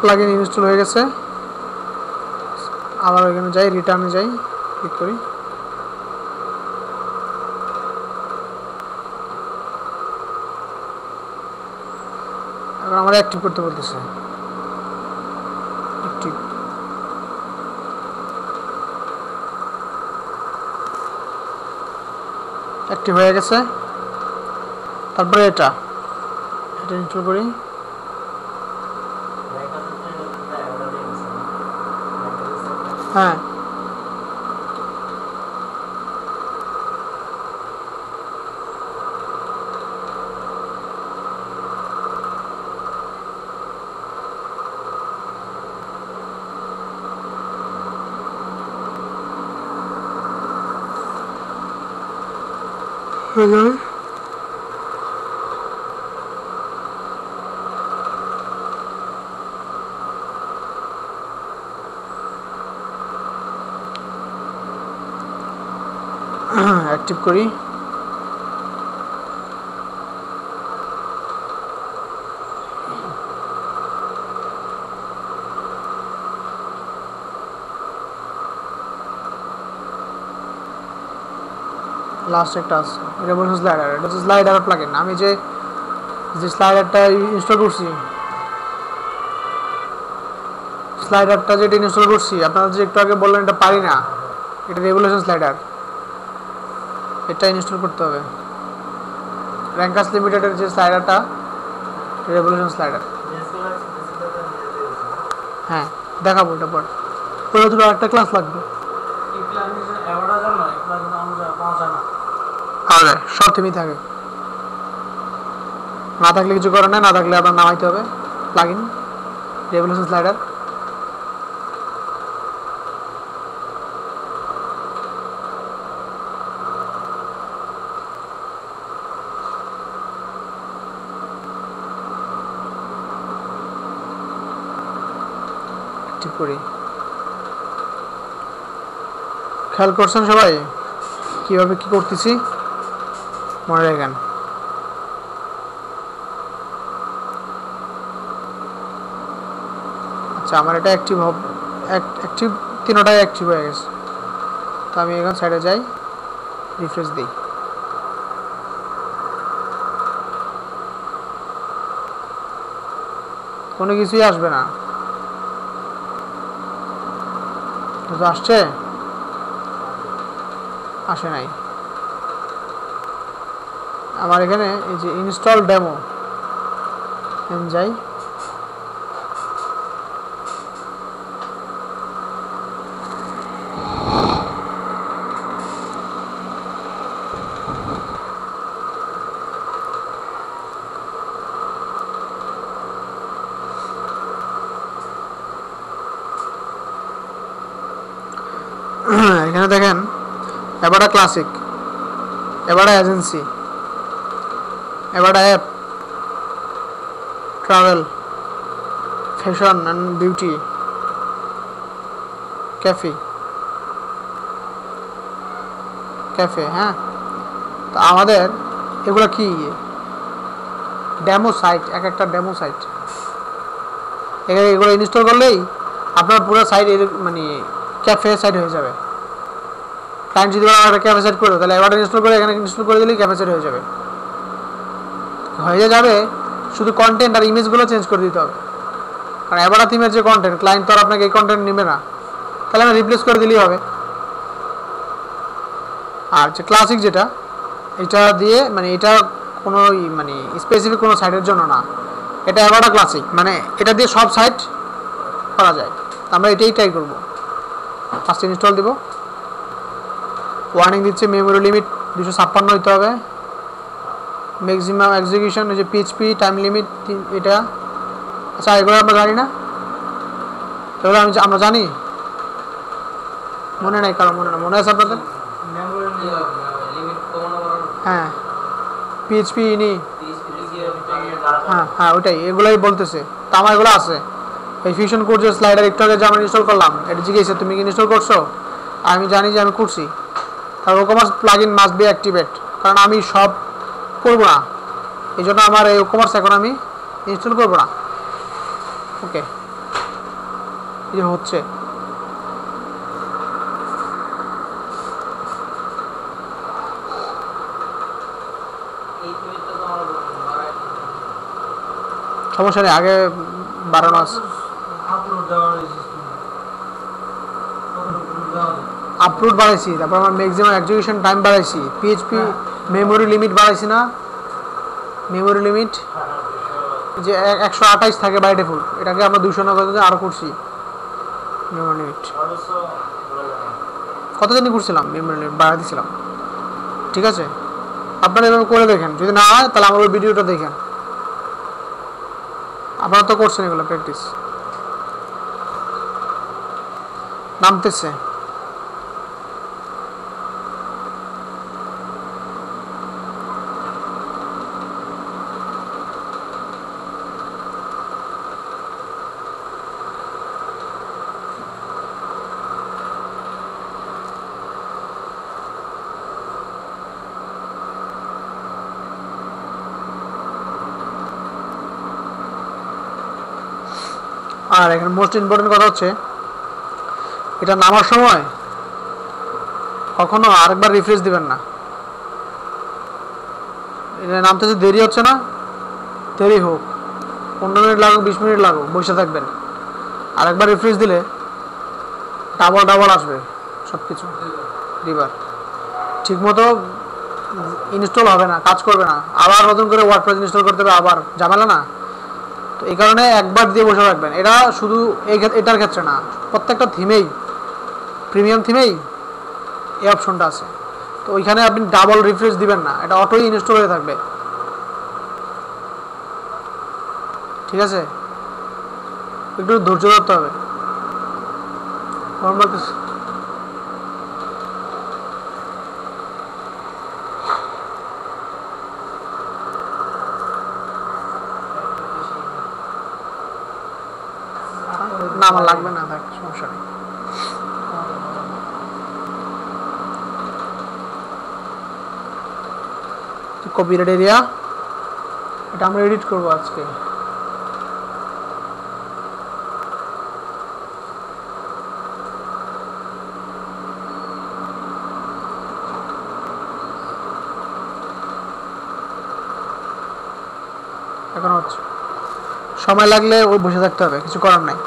প্লাগইন ইনস্টল হয়ে গেছে, আবার ওইখানে যাই, রিটার্নে যাই, ক্লিক করি। এখন আমরা অ্যাক্টিভ করতে বলতেছে, অ্যাক্টিভ। অ্যাক্টিভ হয়ে গেছে, তারপরে এটা ইনস্টল করি। হ্যাঁ, অ্যাক্টিভ করি। লাস্ট একটা আছে রেভলিউশন স্লাইডার, এটা হচ্ছে স্লাইডার প্লাগইন। আমি যে স্লাইডারটা ইনস্টল করছি, স্লাইডারটা যেটা ইনস্টল করছি আপনারা যে একটু আগে বললেন এটা পারি না, এটা রেভলিউশন স্লাইডার, এটা ইনস্টল করতে হবে। র্যাঙ্কাস লিমিটেডের যে স্লাইডারটা রেভলিউশন স্লাইডার। হ্যাঁ দেখাবো এটা পর, পরে দুটো আরেকটা ক্লাস লাগবে। পাওয়া যায়, সব থেমেই থাকে, না থাকলে কিছু করে না, না থাকলে আপনার নামাইতে হবে প্লাগইন রেভলিউশন স্লাইডার। ঠিক করি, খেয়াল করছেন সবাই কিভাবে কি করতেছি, মনে রাখেন। আচ্ছা আমার এটা অ্যাক্টিভ অ্যাক্টিভ, তিনটাই অ্যাক্টিভ হয়ে গেছে। তো আমি এখন সাইডে যাই, রিফ্রেশ দিই, কোনো কিছুই আসবে না। আসছে, আসে নাই। আমার এখানে এই যে ইনস্টল ডেমো, আমি যাই, এখানে দেখেন এবারে ক্লাসিক, এবারে এজেন্সি, এবারে app, travel, fashion and beauty, cafe. হ্যাঁ, তো আমাদের এগুলো কি ডেমো সাইট, এক একটা ডেমো সাইট। এখানে এগুলো ইনস্টল করলেই আপনার পুরো সাইট মানে ক্যাফে সাইট হয়ে যাবে। ক্লায়েন্ট যদি একটা ক্যাফে সেট করবে তাহলে এবার ইনস্টল করে এখানে ইনস্টল করে দিলেই ক্যাফে সেট হয়ে যাবে। শুধু কন্টেন্ট আর ইমেজগুলো চেঞ্জ করে দিতে হবে, কারণ এবার থিমের যে কন্টেন্ট ক্লায়েন্ট তো আর আপনাকে এই কন্টেন্ট নেবে না, তাহলে আমি রিপ্লেস করে দিলেই হবে। আর যে ক্লাসিক যেটা, এটা দিয়ে মানে এটা কোনো মানে স্পেসিফিক কোনো সাইটের জন্য না, এটা এবারটা ক্লাসিক, মানে এটা দিয়ে সব সাইট করা যায়। আমরা এটাই ট্রাই করব। ফার্স্ট ইনস্টল দিব, ওয়ার্নিং দিচ্ছে মেমোরি লিমিট 256 হইতে হবে, ম্যাক্সিমাম এক্সিকিউশন হচ্ছে পিএইচপি, টাইম লিমিট এটা। আচ্ছা এগুলো আমরা জানি না, এগুলো আমরা জানি, মনে নাই কারণ মনে আছে আপনাদের? হ্যাঁ পিএইচপি ইনি, হ্যাঁ ওইটাই, এগুলাই বলতেছে। তো আমার এগুলো আছে। এই ফিউশন কোড যে স্লাইডার একটু আগে যে আমরা ইনস্টল করলাম, এটা জিজ্ঞেস তুমি কি ইনস্টল করছো? আমি জানি যে আমি করছি। তার ওকমার্স প্লাগইন মাস্ট বি অ্যাক্টিভেট, কারণ আমি সব করবো না, এই জন্য আমার এই ওকমার্স এখন আমি ইনস্টল করবো না। ওকে, এই হচ্ছে সমস্যা নেই, আগে বাড়ানো আছে। আপলোড বাড়াইছি, তারপর আমার ম্যাক্সিমাম এক্সিকিউশন টাইম বাড়াইছি, পিএইচপি মেমোরি লিমিট বাড়াইছি না, মেমোরি লিমিট যে 128 থাকে বাই ডিফল্ট, এটাকে আমরা 290 আরও করছি। মেমোরি লিমিট কত দিনই করছিলাম, মেমোরি লিমিট বাড়াই দিয়েছিলাম। ঠিক আছে, আপনারা এভাবে করে দেখেন, যদি না হয় তাহলে আমার ওই ভিডিওটা দেখেন। আপনারা তো করছেন এগুলো প্র্যাকটিস, নামতেছে। আর এখানে মোস্ট ইম্পর্টেন্ট কথা হচ্ছে, এটা নামার সময় কখনো আরেকবার রিফ্রেশ দিবেন না, এটা নামতে দেরি হচ্ছে না, দেরি হোক, 15 মিনিট লাগুক 20 মিনিট লাগুক, বসে থাকবেন। আর একবার রিফ্রেশ দিলে ডাবল আসবে সব কিছু। দুইবার ঠিক মতো ইনস্টল হবে না, কাজ করবে না, আবার নতুন করে ওয়ার্ডপ্রেস ইনস্টল করতে হবে, আবার ঝামেলা না। তো এই কারণে একবার দিয়ে বসে রাখবেন। এটা শুধু এটার ক্ষেত্রে না, প্রত্যেকটা থিমেই, প্রিমিয়াম থিমেই এই অপশনটা আছে। তো ওইখানে আপনি ডাবল রিফ্রেশ দিবেন না, এটা অটোই ইনস্টল হয়ে থাকবে। ঠিক আছে, একটু ধৈর্য ধরতে হবে। না আমার লাগবে না, থাক সমস্যা নেই। কপিরাইট এরিয়া এটা আমরা এডিট করবো আজকে। এখন হচ্ছে, সময় লাগলে ওই বসে থাকতে হবে, কিছু করার নাই।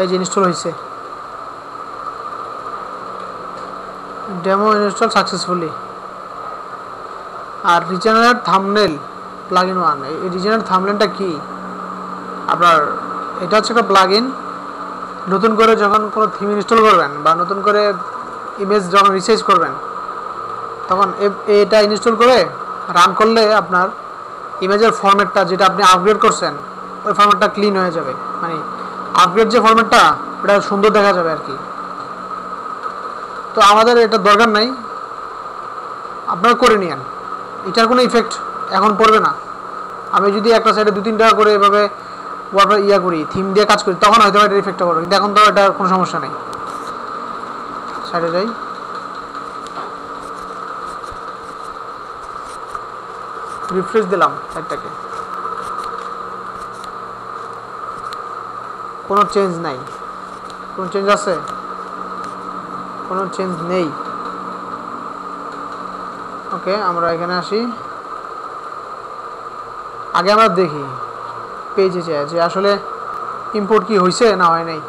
এই যে ইনস্টল হয়েছে, ডেমো ইনস্টল সাকসেসফুলি। আর রিজেনারেট থাম্বনেল প্লাগইন 1, এই রিজেনারেট থাম্বনেলটা কি আপনার, এটা হচ্ছে একটা প্লাগইন। নতুন করে যখন কোনো থিম ইনস্টল করবেন বা নতুন করে ইমেজ যখন রিসাইজ করবেন, তখন এটা ইনস্টল করে রান করলে আপনার ইমেজের ফরম্যাটটা যেটা আপনি আপগ্রেড করছেন ওই ফরম্যাটটা ক্লিন হয়ে যাবে। মানে আপগ্রেড যে ফরম্যাটটা ওটা সুন্দর দেখা যাবে আর কি। তো আমাদের এটা দরকার নাই, আপনারা করে নিন, এটার কোনো ইফেক্ট এখন পড়বে না। আমি যদি একটা সাইডে 2-3 টাকা করে এভাবে ইয়া করি, থিম দিয়ে কাজ করি, তখন হয়তো এটার ইফেক্টটা পড়বে, কিন্তু এখন তো এটার কোনো সমস্যা নেই। সাইডে যাই, রিফ্রেশ দিলাম সাইডটাকে, কোনো চেঞ্জ নাই। কোনো চেঞ্জ আছে? কোনো চেঞ্জ নেই। ওকে, আমরা এখানে আসি। আগে আমরা দেখি পেজে যে আসলে ইম্পোর্ট কি হয়েছে না হয় নাই।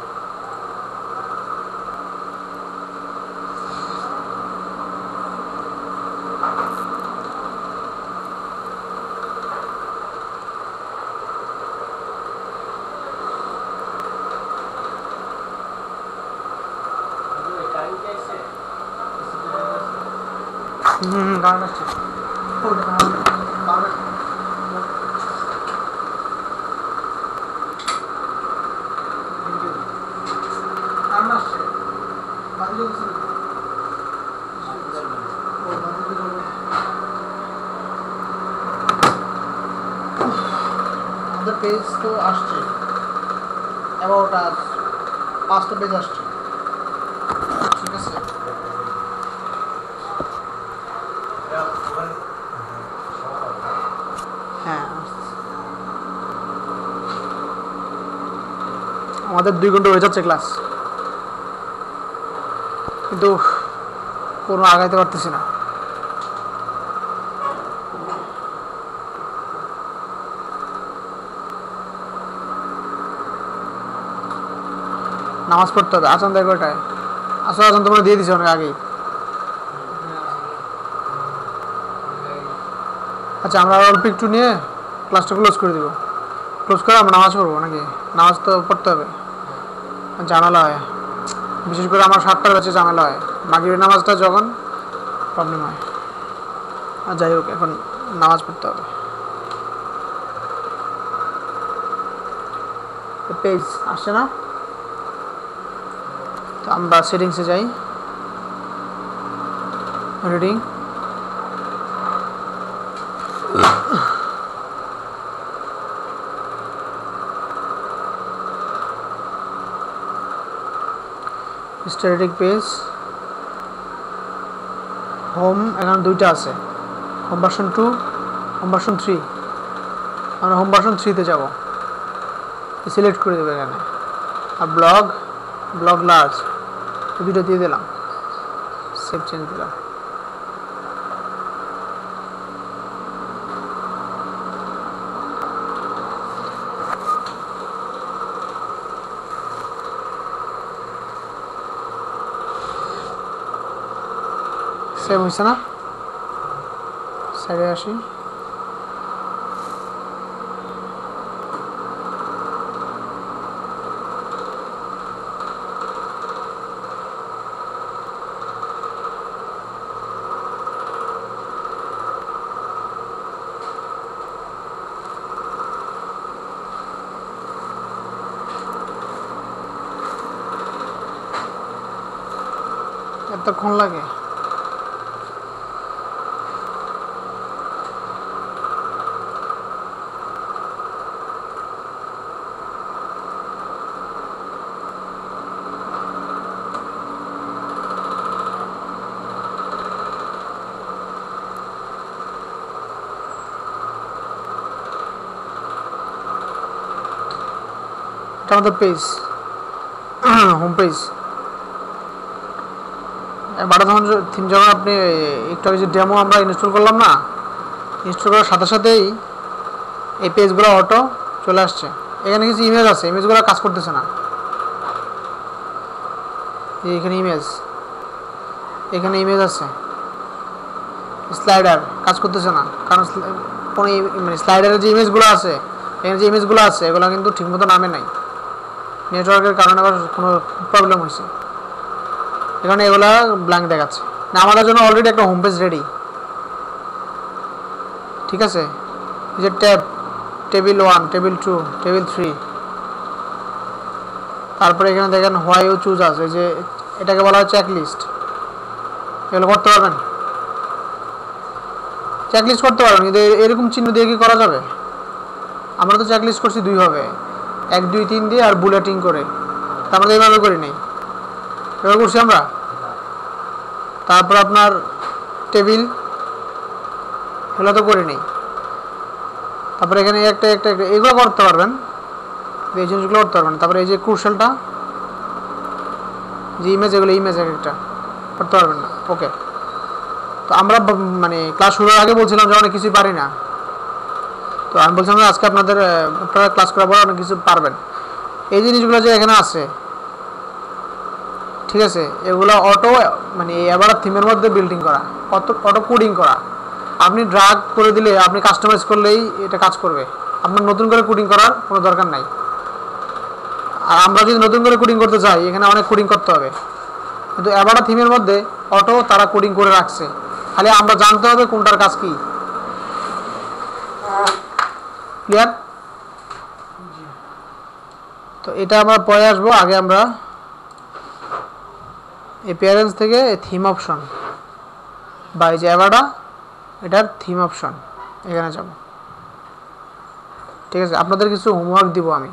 কারণ আসছে আমাদের পেজ তো আসছে, অ্যাবাউট আস 5টা পেজ আসছে। ঠিক আছে, হ্যাঁ আমাদের 2 ঘন্টা হয়ে যাচ্ছে ক্লাস, কিন্তু কোনো আগাইতে পারতেছি না। নামাজ পড়তে হবে, আসান দেয় কয়টায়? আসলে আসান তোমরা দিয়ে দিছো অনেক আগেই। আচ্ছা, আমরা অল্প একটু নিয়ে ক্লাসটা ক্লোজ করে দিব। ক্লোজ করে আমরা নামাজ পড়বো নাকি? নামাজ তো পড়তে হবে, ঝামেলা হয়, বিশেষ করে আমার 7টার কাছে ঝামেলা হয়। মাগরিবের নামাজটা যখন প্রবলেম হয়। আর যাই হোক, এখন নামাজ পড়তে হবে। পেজ আসছে না, তো আমরা সেটিংসে যাই, রিডিং স্ট্যাটিক পেজ, হোম, এখানে দুইটা আছে, হোম ভার্সন 2, হোম ভার্সন 3। আমরা হোম ভার্সন 3 তে যাব, সিলেক্ট করে দেবো এখানে। আর ব্লগ লার্জ দুটো দিয়ে দিলাম, সেভ চেঞ্জ দিলাম। সেভ হয়েছে না? সাইডে আসি, এতক্ষণ লাগে? এটা আমাদের পেজ, হোম পেজ। বাটা থিম যখন আপনি একটু আগে যে ডেমো আমরা ইনস্টল করলাম না, ইনস্টল করার সাথে সাথেই এই পেজগুলো অটো চলে আসছে। এখানে কিছু ইমেজ আছে, ইমেজগুলো কাজ করতেছে না। এখানে ইমেজ আছে, স্লাইডার কাজ করতেছে না, কারণ কোনো মানে স্লাইডারের যে ইমেজগুলো আছে, এখানে যে ইমেজগুলো আছে এগুলো কিন্তু ঠিকমতো নামে নাই, নেটওয়ার্কের কারণে আবার কোনো প্রবলেম হয়েছে, এখানে এগুলা ব্ল্যাঙ্ক দেখাচ্ছে না। আমাদের জন্য অলরেডি একটা হোম পেজ রেডি, ঠিক আছে। এই যে টেবিল 1, টেবিল 2, টেবিল 3, তারপরে এখানে দেখেন হোয়াই ইউ চুজ আছে, যে এটাকে বলা হয় চেকলিস্ট। এগুলো করতে পারবেন, চেকলিস্ট করতে পারবেন, কিন্তু এরকম চিহ্ন দিয়ে কি করা যাবে? আমরা তো চেকলিস্ট করছি 2 ভাবে, 1, 2, 3 দিয়ে আর বুলেটিং করে, আমরা এইভাবে করি নাই, এভাবে করছি আমরা। তারপর আপনার টেবিল, এগুলো তো করি নাই। তারপরে এখানে একটা এগুলো করতে পারবেন, এই জিনিসগুলো করতে পারবেন। তারপরে এই যে ক্রুশালটা, যে এগুলো ইমেজ একটা করতে পারবেন না। ওকে, তো আমরা মানে ক্লাস শুরুর আগে বলছিলাম যে অনেক কিছুই পারি না, তো আমি বলছিলাম আজকে আপনারা ক্লাস করার পর অনেক কিছু পারবেন। এই জিনিসগুলো যে এখানে আছে, ঠিক আছে, এগুলো অটো মানে এবার থিমের মধ্যে বিল্ডিং করা, অটো কোডিং করা। আপনি ড্রাগ করে দিলে, আপনি কাস্টমাইজ করলেই এটা কাজ করবে, আপনার নতুন করে কোডিং করার কোনো দরকার নাই। আর আমরা যদি নতুন করে কোডিং করতে চাই, এখানে অনেক কোডিং করতে হবে, কিন্তু এবার থিমের মধ্যে অটো তারা কোডিং করে রাখছে, খালি আমরা জানতে হবে কোনটার কাজ কি। ক্লিয়ার? তো এটা আমরা পরে আসবো, আগে আমরা অ্যাপিয়ারেন্স থেকে থিম অপশন বা এই যে অ্যাভাডা, এটার থিম অপশন, এখানে যাব। ঠিক আছে, আপনাদের কিছু হোমওয়ার্ক দিব আমি,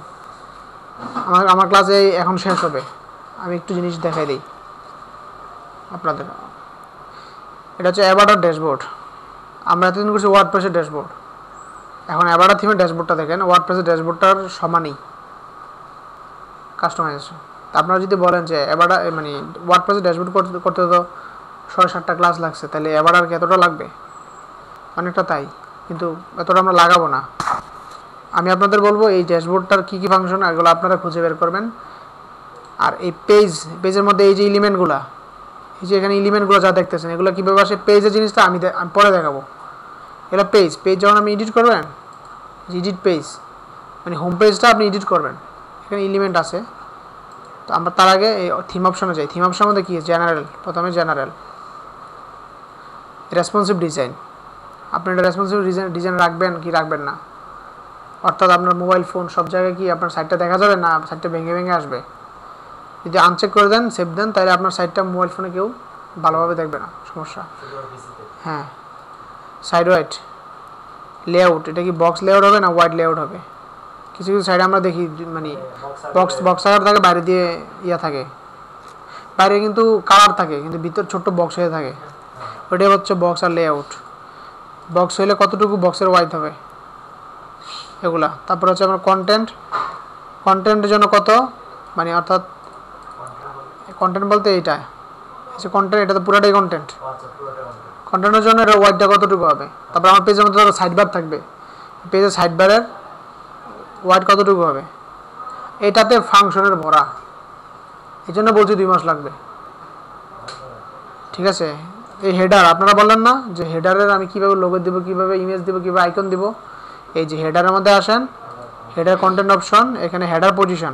আমার ক্লাসে এখন শেষ হবে, আমি একটু জিনিস দেখাই দিই আপনাদের। এটা হচ্ছে অ্যাভাডার ড্যাশবোর্ড। আমরা এতদিন করছি ওয়ার্ডপ্রেসের ড্যাশবোর্ড, এখন অ্যাভাডা থিমের ড্যাশবোর্ডটা দেখেন, ওয়ার্ডপ্রেসের ড্যাশবোর্ডটার সমানই কাস্টমাইজেশন। আপনারা যদি বলেন যে অ্যাভাডা মানে ওয়ার্ডপ্রেসের ড্যাশবোর্ড করতে তো 6-7টা ক্লাস লাগছে, তাহলে অ্যাভাডার কি এতটা লাগবে? অনেকটা তাই, কিন্তু এতটা আমরা লাগাবো না। আমি আপনাদের বলবো এই ড্যাশবোর্ডটার কী কী ফাংশন, এগুলো আপনারা খুঁজে বের করবেন। আর এই পেজের মধ্যে এই যে এলিমেন্টগুলো, এই যে এখানে এলিমেন্টগুলো যা দেখতেছেন, এগুলো কীভাবে আসে পেজের জিনিসটা আমি পরে দেখাবো। এগুলো পেজ যখন আপনি এডিট করবেন, এডিট পেজ মানে হোম পেজটা আপনি এডিট করবেন, এখানে এলিমেন্ট আছে। তো আমরা তার আগে এই থিম অপশনে যাই। থিম অপশনের মধ্যে কী? জেনারেল, প্রথমে জেনারেল, রেসপন্সিভ ডিজাইন। আপনি এটা রেসপন্সিভ ডিজাইন রাখবেন কি রাখবেন না, অর্থাৎ আপনার মোবাইল ফোন সব জায়গায় কি আপনার সাইটটা দেখা যাবে না, সাইটটা ভেঙে ভেঙে আসবে। যদি আনচেক করে দেন, সেভ দেন, তাহলে আপনার সাইটটা মোবাইল ফোনে কেউ ভালোভাবে দেখবে না, সমস্যা। হ্যাঁ, সাইড ওয়াইড লেআউট, এটা কি বক্স লেআউট হবে না ওয়াইড লেআউট হবে? কিছু কিছু সাইডে আমরা দেখি মানে বক্স আকার থাকে, বাইরে দিয়ে ইয়া থাকে, বাইরে কিন্তু কালার থাকে কিন্তু ভিতর ছোট্ট বক্স হয়ে থাকে, ওইটাই হচ্ছে বক্স আর লেআউট। বক্স হলে কতটুকু বক্সের ওয়াইড হবে এগুলা। তারপর হচ্ছে আমার কন্টেন্ট, কন্টেন্টের জন্য কত, মানে অর্থাৎ কন্টেন্ট বলতে এইটা হচ্ছে কন্টেন্ট, এটা তো পুরোটাই কন্টেন্ট। কন্টেন্টের জন্য এটা ওয়াইডটা কতটুকু হবে। তারপর আমার পেজের মধ্যে সাইড বার থাকবে, পেজের সাইড বারের ওয়াইড কতটুকু হবে, এটাতে ফাংশনের ভরা, এই জন্য বলছি 2 মাস লাগবে। ঠিক আছে। এই হেডার আপনারা বললেন না যে হেডারের আমি কীভাবে লোগো দেবো, কীভাবে ইমেজ দেবো, কীভাবে আইকন দেবো। এই যে হেডারের মধ্যে আসেন, হেডার কন্টেন্ট অপশন, এখানে হেডার পজিশন,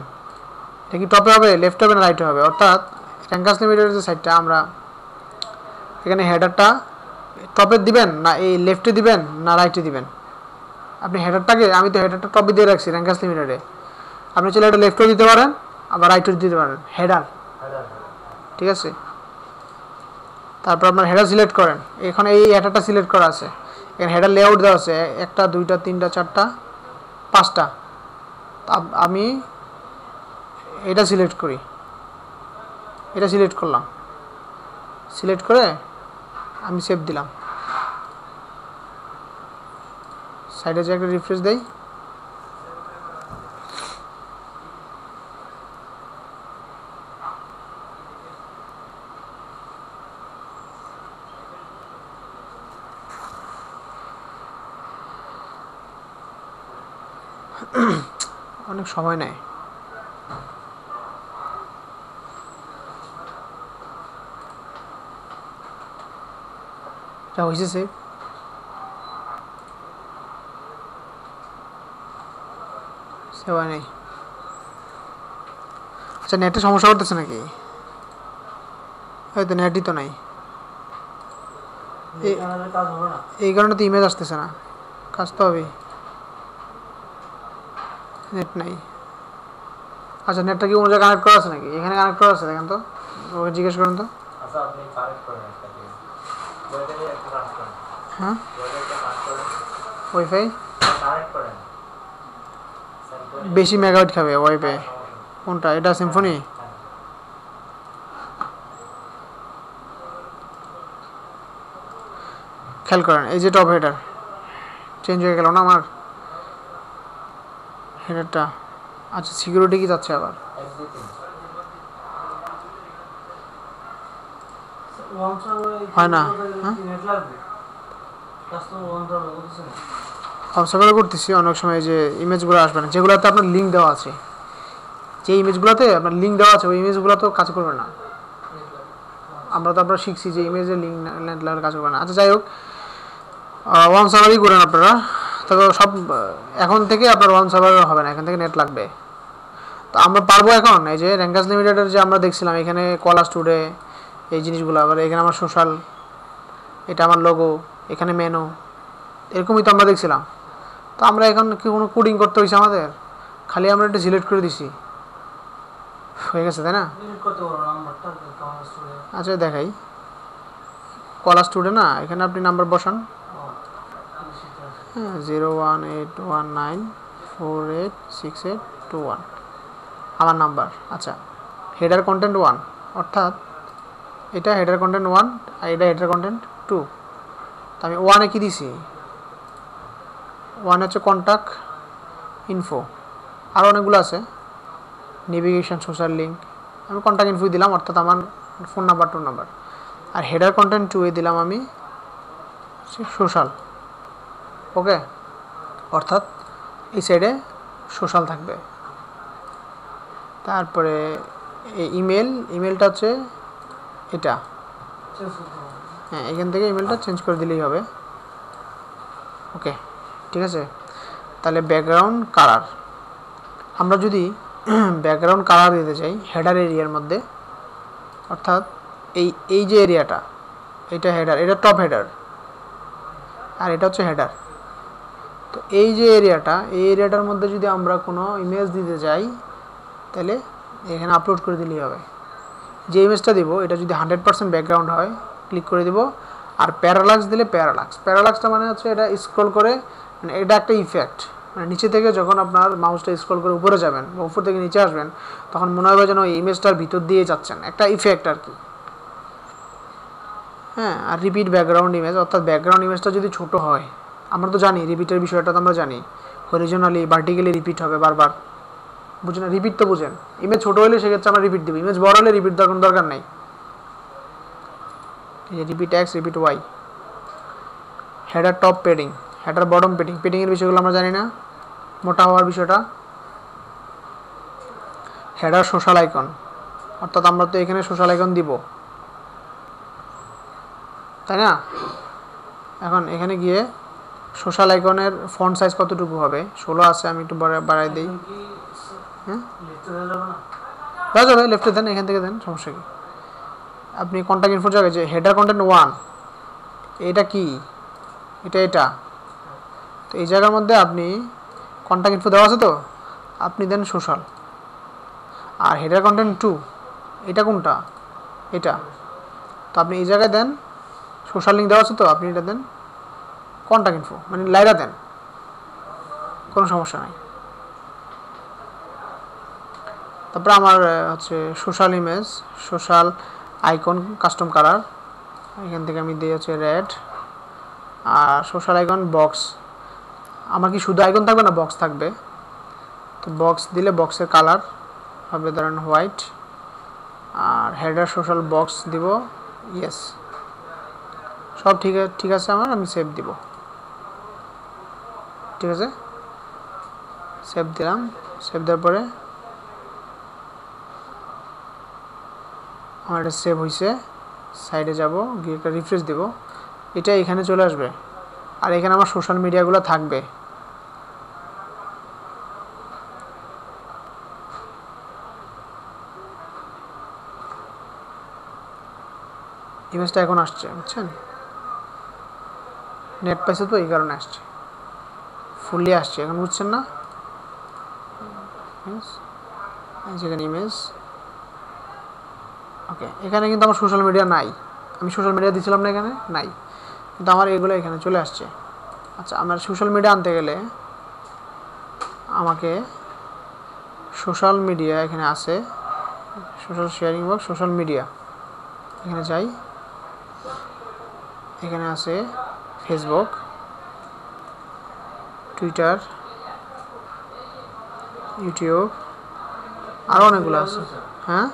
এটা কি টপে হবে, লেফট হবে না রাইটে হবে। অর্থাৎ ক্যানভাস লিমিটেডের যে সাইডটা, আমরা এখানে হেডারটা টপে দিবেন না এই লেফটে দিবেন না রাইটে দিবেন। আপনি হেডারটাকে, আমি তো হেডারটা টপে দিয়ে রাখছি ক্যানভাস লিমিটেডে, আপনি চলে এটা লেফটেও দিতে পারেন আবার রাইটেও দিতে পারেন, হেডার। ঠিক আছে। তারপর আপনার হেডার সিলেক্ট করেন, এখানে এই হেডারটা সিলেক্ট করা আছে, এখানে হেডার লেআউট দেওয়া আছে 1টা 2টা 3টা 4টা 5টা। আমি এটা সিলেক্ট করি, এটা সিলেক্ট করলাম, সিলেক্ট করে আমি সেভ দিলাম। সাইডে যে একটা রিফ্রেশ দেই, অনেক সময় নেয়। যা হয়েছে সেভ। সেভ হয় নাই। আচ্ছা, নেটে সমস্যা করতেছে নাকি? হয়তো নেটই তো নাই, এই কারণে তো ইমেজ আসতেছে না। কাজ তো হবেই, নেট নাই। আচ্ছা, নেটটা কি কোনো জায়গায় কানেক্ট করা আছে নাকি? এখানে কানেক্ট করা আছে, দেখেন তো, ওকে জিজ্ঞেস করেন তো। হ্যাঁ, ওয়াইফাই বেশি মেগাবাইট খাবে ওয়াইফাই। কোনটা, এটা সিম্ফনি? খেয়াল করেন, এই যে টপ হেডার চেঞ্জ হয়ে গেল না আমার হেডারটা। আচ্ছা, সিকিউরিটি কি যাচ্ছে আবার? হয় না। হ্যাঁ, হোয়াটসঅ্যাপে করতেছি, অনেক সময় যে ইমেজগুলো আসবে না, যেগুলোতে আপনার লিঙ্ক দেওয়া আছে, যে ইমেজগুলোতে আপনার লিঙ্ক দেওয়া আছে ওই ইমেজগুলো তো কাজ করবে না। আমরা তো আপনারা শিখছি যে ইমেজের লিঙ্ক নেট লাগলে কাজ করবে না। আচ্ছা, যাই হোক, ওয়ান সার্ভারই করেন আপনারা। তবে সব এখন থেকে আপনার ওয়ান সার্ভার হবে না, এখান থেকে নেট লাগবে। তো আমরা পারবো এখন, এই যে র্যাঙ্কাস লিমিটেডের যে আমরা দেখছিলাম এখানে কলাস টুডে এই জিনিসগুলো, আবার এখানে আমার সোশ্যাল, এটা আমার লোগো, এখানে মেনু, এরকমই তো আমরা দেখছিলাম। তো আমরা এখন কি কোনো কোডিং করতে হয়েছে আমাদের? খালি আমরা এটা সিলেক্ট করে দিছি, হয়ে গেছে, তাই না? আচ্ছা, দেখাই, কলাস টুডে না, এখানে আপনি নাম্বার বসান, 01819486821 আমার নাম্বার। আচ্ছা, হেডার কন্টেন্ট 1, অর্থাৎ এটা হেডার কন্টেন্ট 1 আর এটা হেডার কন্টেন্ট 2। তো আমি 1-এ কি দিছি, 1 হচ্ছে কন্ট্যাক্ট ইনফো, আরও অনেকগুলো আছে, নেভিগেশন, সোশ্যাল লিঙ্ক, আমি কন্ট্যাক্ট ইনফো দিলাম, অর্থাৎ আমার ফোন নাম্বার, টোন নাম্বার। আর হেডার কন্টেন্ট 2-এ দিলাম আমি সোশ্যাল। ওকে, অর্থাৎ এই সাইডে সোশ্যাল থাকবে। তারপরে এই ইমেলটা হচ্ছে এটা, হ্যাঁ, এখান থেকে ইমেলটা চেঞ্জ করে দিলেই হবে। ওকে, ঠিক আছে। তাহলে ব্যাকগ্রাউন্ড কালার, আমরা যদি ব্যাকগ্রাউন্ড কালার দিতে চাই হেডার এরিয়ার মধ্যে, অর্থাৎ এই যে এরিয়াটা, এটা হেডার, এটা টপ হেডার আর এটা হচ্ছে হেডার। তো এই যে এরিয়াটা, এই এরিয়াটার মধ্যে যদি আমরা কোনো ইমেজ দিতে চাই তাহলে এখানে আপলোড করে দিলেই হবে। যে ইমেজটা দিব এটা যদি 100% ব্যাকগ্রাউন্ড হয় ক্লিক করে দিব, আর প্যারালাক্স দিলে প্যারালাক্সটা মানে হচ্ছে এটা স্ক্রল করে, মানে এটা একটা ইফেক্ট, মানে নিচে থেকে যখন আপনার মাউসটা স্ক্রল করে উপরে যাবেন বা উপর থেকে নিচে আসবেন তখন মনে হবে যেন ওই ইমেজটার ভিতর দিয়ে যাচ্ছেন, একটা ইফেক্ট আর কি। হ্যাঁ, আর রিপিট ব্যাকগ্রাউন্ড ইমেজ, অর্থাৎ ব্যাকগ্রাউন্ড ইমেজটা যদি ছোট হয়, আমরা তো জানি রিপিটের বিষয়টা তো আমরা জানি, হরিজনালি ভার্টিক্যালি রিপিট হবে বারবার, বুঝেন? রিপিট তো বুঝেন, ইমেজ ছোট হলে সেক্ষেত্রে আমরা রিপিট দেবো, ইমেজ বড় হলে রিপিট দেওয়ার কোনো দরকার নেই। Repeat X, repeat Y. Header top padding, header bottom padding, পেডিংয়ের বিষয়গুলো আমরা জানি না, মোটা হওয়ার বিষয়টা। হেডার সোশ্যাল আইকন, অর্থাৎ আমরা তো এখানে সোশ্যাল আইকন দিব, তাই না? এখন এখানে গিয়ে সোশ্যাল আইকনের ফন্ট সাইজ কতটুকু হবে? 16 আছে, আমি একটু বাড়াই দিই। হ্যাঁ, দেওয়া যাবে, লেফটে দেন, এখান থেকে দেন, সমস্যা কি? আপনি কন্ট্যাক্ট ইনফোর জায়গায় যে হেডার কন্টেন্ট 1, এটা কি? এটা তো এই জায়গার মধ্যে আপনি কন্ট্যাক্ট ইনফো দেওয়া আছে, তো আপনি দেন সোশ্যাল। আর হেডার কন্টেন্ট 2, এটা কোনটা? এটা। তো আপনি এই জায়গায় দেন সোশ্যাল লিঙ্ক দেওয়া আছে, তো আপনি এটা দেন কন্ট্যাক্ট ইনফো, মানে লাইরা দেন, কোনো সমস্যা নাই। তারপরে আমার হচ্ছে social image, social icon custom colour, এখান থেকে আমি দিই হচ্ছে রেড। আর সোশ্যাল আইকন বক্স, আমার কি শুধু আইকন থাকবে না বক্স থাকবে? তো বক্স দিলে বক্সের কালার হবে ধরেন হোয়াইট। আর হেডার সোশ্যাল বক্স দিব, ইয়েস, সব ঠিক আছে আমার, আমি সেভ দিব, ঠিক আছে, সেভ দিলাম। সেভ দেওয়ার পরে আমার এটা সেভ হয়েছে, সাইডে যাব, গিয়ে একটা রিফ্রেশ দেব, এটা এখানে চলে আসবে। আর এখানে আমার সোশ্যাল মিডিয়াগুলো থাকবে। ইমেজটা এখন আসছে, বুঝছেন? নেট পাইছে তো, এই কারণে আসছে, ফুললি আসছে এখন, বুঝছেন না? যেখানে ইমেজ, ওকে, এখানে কিন্তু আমার সোশ্যাল মিডিয়া নাই, আমি সোশ্যাল মিডিয়া দিয়েছিলাম না, এখানে নাই, কিন্তু আমার এগুলো এখানে চলে আসছে। আচ্ছা, আমার সোশ্যাল মিডিয়া আনতে গেলে আমাকে সোশ্যাল মিডিয়া এখানে আছে, social sharing box, social media, এখানে যাই, এখানে আছে ফেসবুক, টুইটার, ইউটিউব, আরও অনেকগুলো আছে। হ্যাঁ,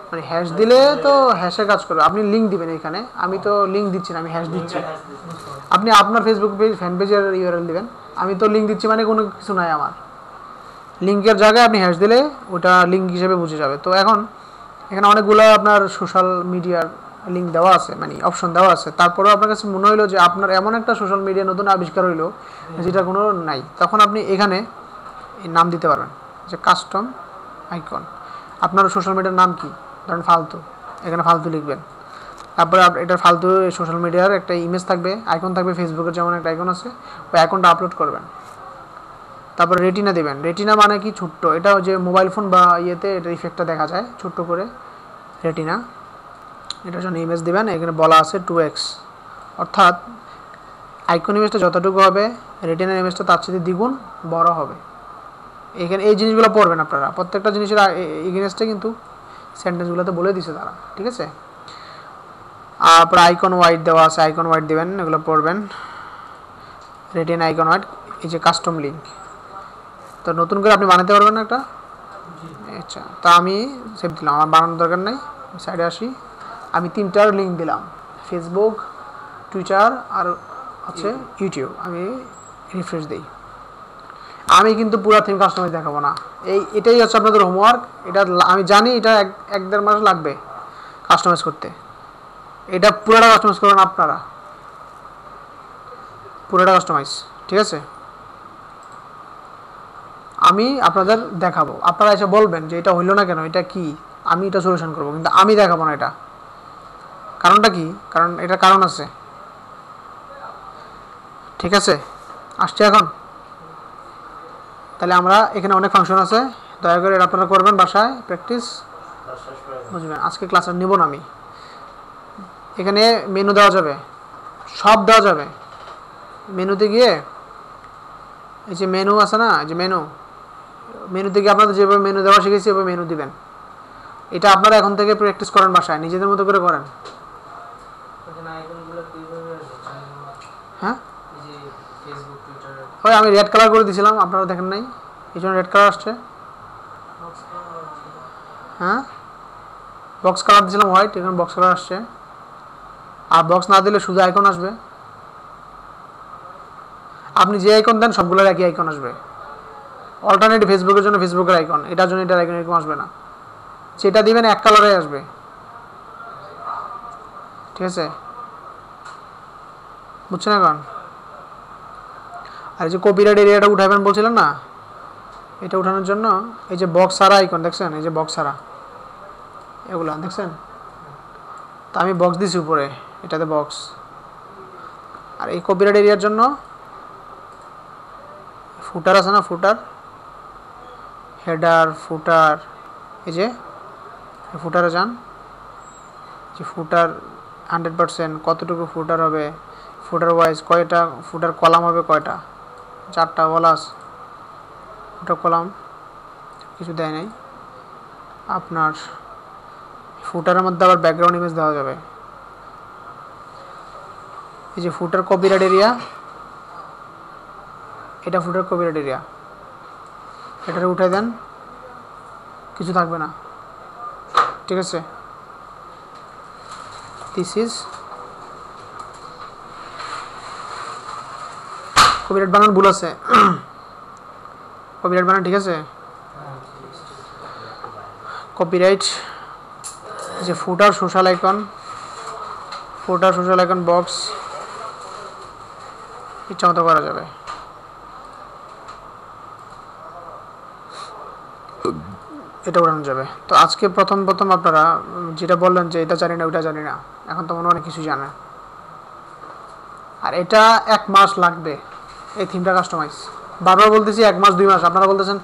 মানে হ্যাশ দিলে তো হ্যাশে কাজ করবে, আপনি লিঙ্ক দিবেন এখানে, আমি তো লিঙ্ক দিচ্ছি না, আমি হ্যাশ দিচ্ছি। আপনি আপনার ফেসবুক পেজ, ফ্যান পেজের ইউআরএল দিবেন, আমি তো লিঙ্ক দিচ্ছি, মানে কোনো কিছু নাই আমার। লিঙ্কের জায়গায় আপনি হ্যাশ দিলে ওটা লিঙ্ক হিসেবে বুঝে যাবে। তো এখন এখানে অনেকগুলো আপনার সোশ্যাল মিডিয়ার লিঙ্ক দেওয়া আছে, মানে অপশন দেওয়া আছে, তারপরেও আপনার কাছে মনে হইলো যে আপনার এমন একটা সোশ্যাল মিডিয়া নতুন আবিষ্কার হইলো যেটা কোনো নাই, তখন আপনি এখানে নাম দিতে পারবেন যে কাস্টম আইকন। আপনার সোশ্যাল মিডিয়ার নাম কি? ধরেন ফালতু, এখানে ফালতু লিখবেন। তারপরে এটার ফালতু সোশ্যাল মিডিয়ার একটা ইমেজ থাকবে, আইকন থাকবে, ফেসবুকের যেমন একটা আইকন আছে, ওই আইকনটা আপলোড করবেন। তারপর রেটিনা দেবেন। রেটিনা মানে কি? ছোট্ট, এটা যে মোবাইল ফোন বা ইয়েতে এটা ইফেক্টটা দেখা যায় ছোট্ট করে, রেটিনা। এটার জন্য ইমেজ দেবেন, এখানে বলা আছে 2x, অর্থাৎ আইকন ইমেজটা যতটুকু হবে রেটিনার ইমেজটা তার সাথে দ্বিগুণ বড় হবে। এখানে এই জিনিসগুলো পড়বেন আপনারা, প্রত্যেকটা জিনিসের এগেইনস্টে কিন্তু সেন্টেন্সগুলোতে বলে দিছে তারা, ঠিক আছে? তারপর আইকন হোয়াইট দেওয়া আছে, আইকন হোয়াইট দেবেন, এগুলো পড়বেন। রেটিনা আইকন হোয়াইট, এই যে কাস্টম লিঙ্ক, তো নতুন করে আপনি বানাতে পারবেন না একটা। আচ্ছা, তা আমি সেভ দিলাম, আমার বানানোর দরকার নেই, সাইডে আসি। আমি 3টার লিঙ্ক দিলাম, ফেসবুক, টুইটার আর হচ্ছে ইউটিউব। আমি রিফ্রেশ দিই। আমি কিন্তু পুরো থিম কাস্টমাইজ দেখাবো না, এটাই হচ্ছে আপনাদের হোমওয়ার্ক। এটা আমি জানি এটা 1-1.5 মাস লাগবে কাস্টমাইজ করতে, এটা পুরোটা কাস্টমাইজ করবেন আপনারা, পুরোটা কাস্টমাইজ, ঠিক আছে? আমি আপনাদের দেখাবো, আপনারা এসে বলবেন যে এটা হইলো না কেন, এটা কি, আমি এটা সলিউশন করবো, কিন্তু আমি দেখাবো না এটা। কারণটা কি? কারণ এটার কারণ আছে, ঠিক আছে? আসছে এখন। তাহলে আমরা এখানে অনেক ফাংশন আছে, দয়া করে এটা আপনারা করবেন বাসায় প্র্যাকটিস, বুঝবেন। আজকে ক্লাসে নেব না আমি। এখানে মেনু দেওয়া যাবে, সব দেওয়া যাবে। মেনুতে গিয়ে এই যে মেনু আছে না, এই যে মেনু থেকে আপনাদের যেভাবে মেনু দেওয়া শিখেছি ওইভাবে মেনু দিবেন। এটা আপনারা এখন থেকে প্র্যাকটিস করেন, বাসায় নিজেদের মতো করে করেন। হ্যাঁ, ওই আমি রেড কালার করে দিয়েছিলাম, আপনারা দেখেন নাই, এই জন্য রেড কালার আসছে। হ্যাঁ, বক্স কালার দিয়েছিলাম হোয়াইট, এখন বক্স কালার আসছে। আর বক্স না দিলে শুধু আইকন আসবে। আপনি যে আইকন দেন সবগুলোর একই আইকন আসবে। অল্টারনেটিভ ফেসবুকের জন্য ফেসবুকের আইকন, এটার জন্য এটার আইকন এরকম আসবে না। যেটা দিবেন এক কালারে আসবে, ঠিক আছে? বুঝছেন এখন? আর এই যে কপিরাইট এরিয়াটা উঠাবেন বলছিলেন না, এটা উঠানোর জন্য এই যে বক্স সারা আইকন দেখছেন, এই যে বক্স সারা এগুলো দেখছেন, তা আমি বক্স দিছি উপরে, এটাতে বক্স। আর এই কপিরাইট এরিয়ার জন্য ফুটার আছে না, ফুটার, হেডার, ফুটার, এই যে ফুটারে যান, যে ফুটার 100% কতটুকু ফুটার হবে, ফুটার ওয়াইজ কয়টা ফুটার কলাম হবে, কয়টা, 4টা বলা আছে। ফুটার কলাম কিছু দেয় নাই। আপনার ফুটারের মধ্যে আবার ব্যাকগ্রাউন্ড ইমেজ দেওয়া যাবে। এই যে ফুটার কপিরাইট এরিয়া, এটা ফুটার কপিরাইট এরিয়া, এটারে উঠে দেন, কিছু থাকবে না, ঠিক আছে? দিস ইজ কপিরাইট বানান ভুল আছে, কপিরাইট বানান ঠিক আছে? কপিরাইট যে ফুটার সোশ্যাল আইকন, ফুটার সোশ্যাল আইকন বক্স ইচ্ছা মতো করা যাবে। এটা উড়ানো যাবে। তো আজকে প্রথম আপনারা যেটা বললেন যে এটা জানি না ওইটা জানি না, এখন তো মনে অনেক কিছু জানেন। আর এটা 1 মাস লাগবে এই থিমটা কাস্টমাইজ। বারবার বলতেছি 1 মাস 2 মাস, আপনারা বলতেছেন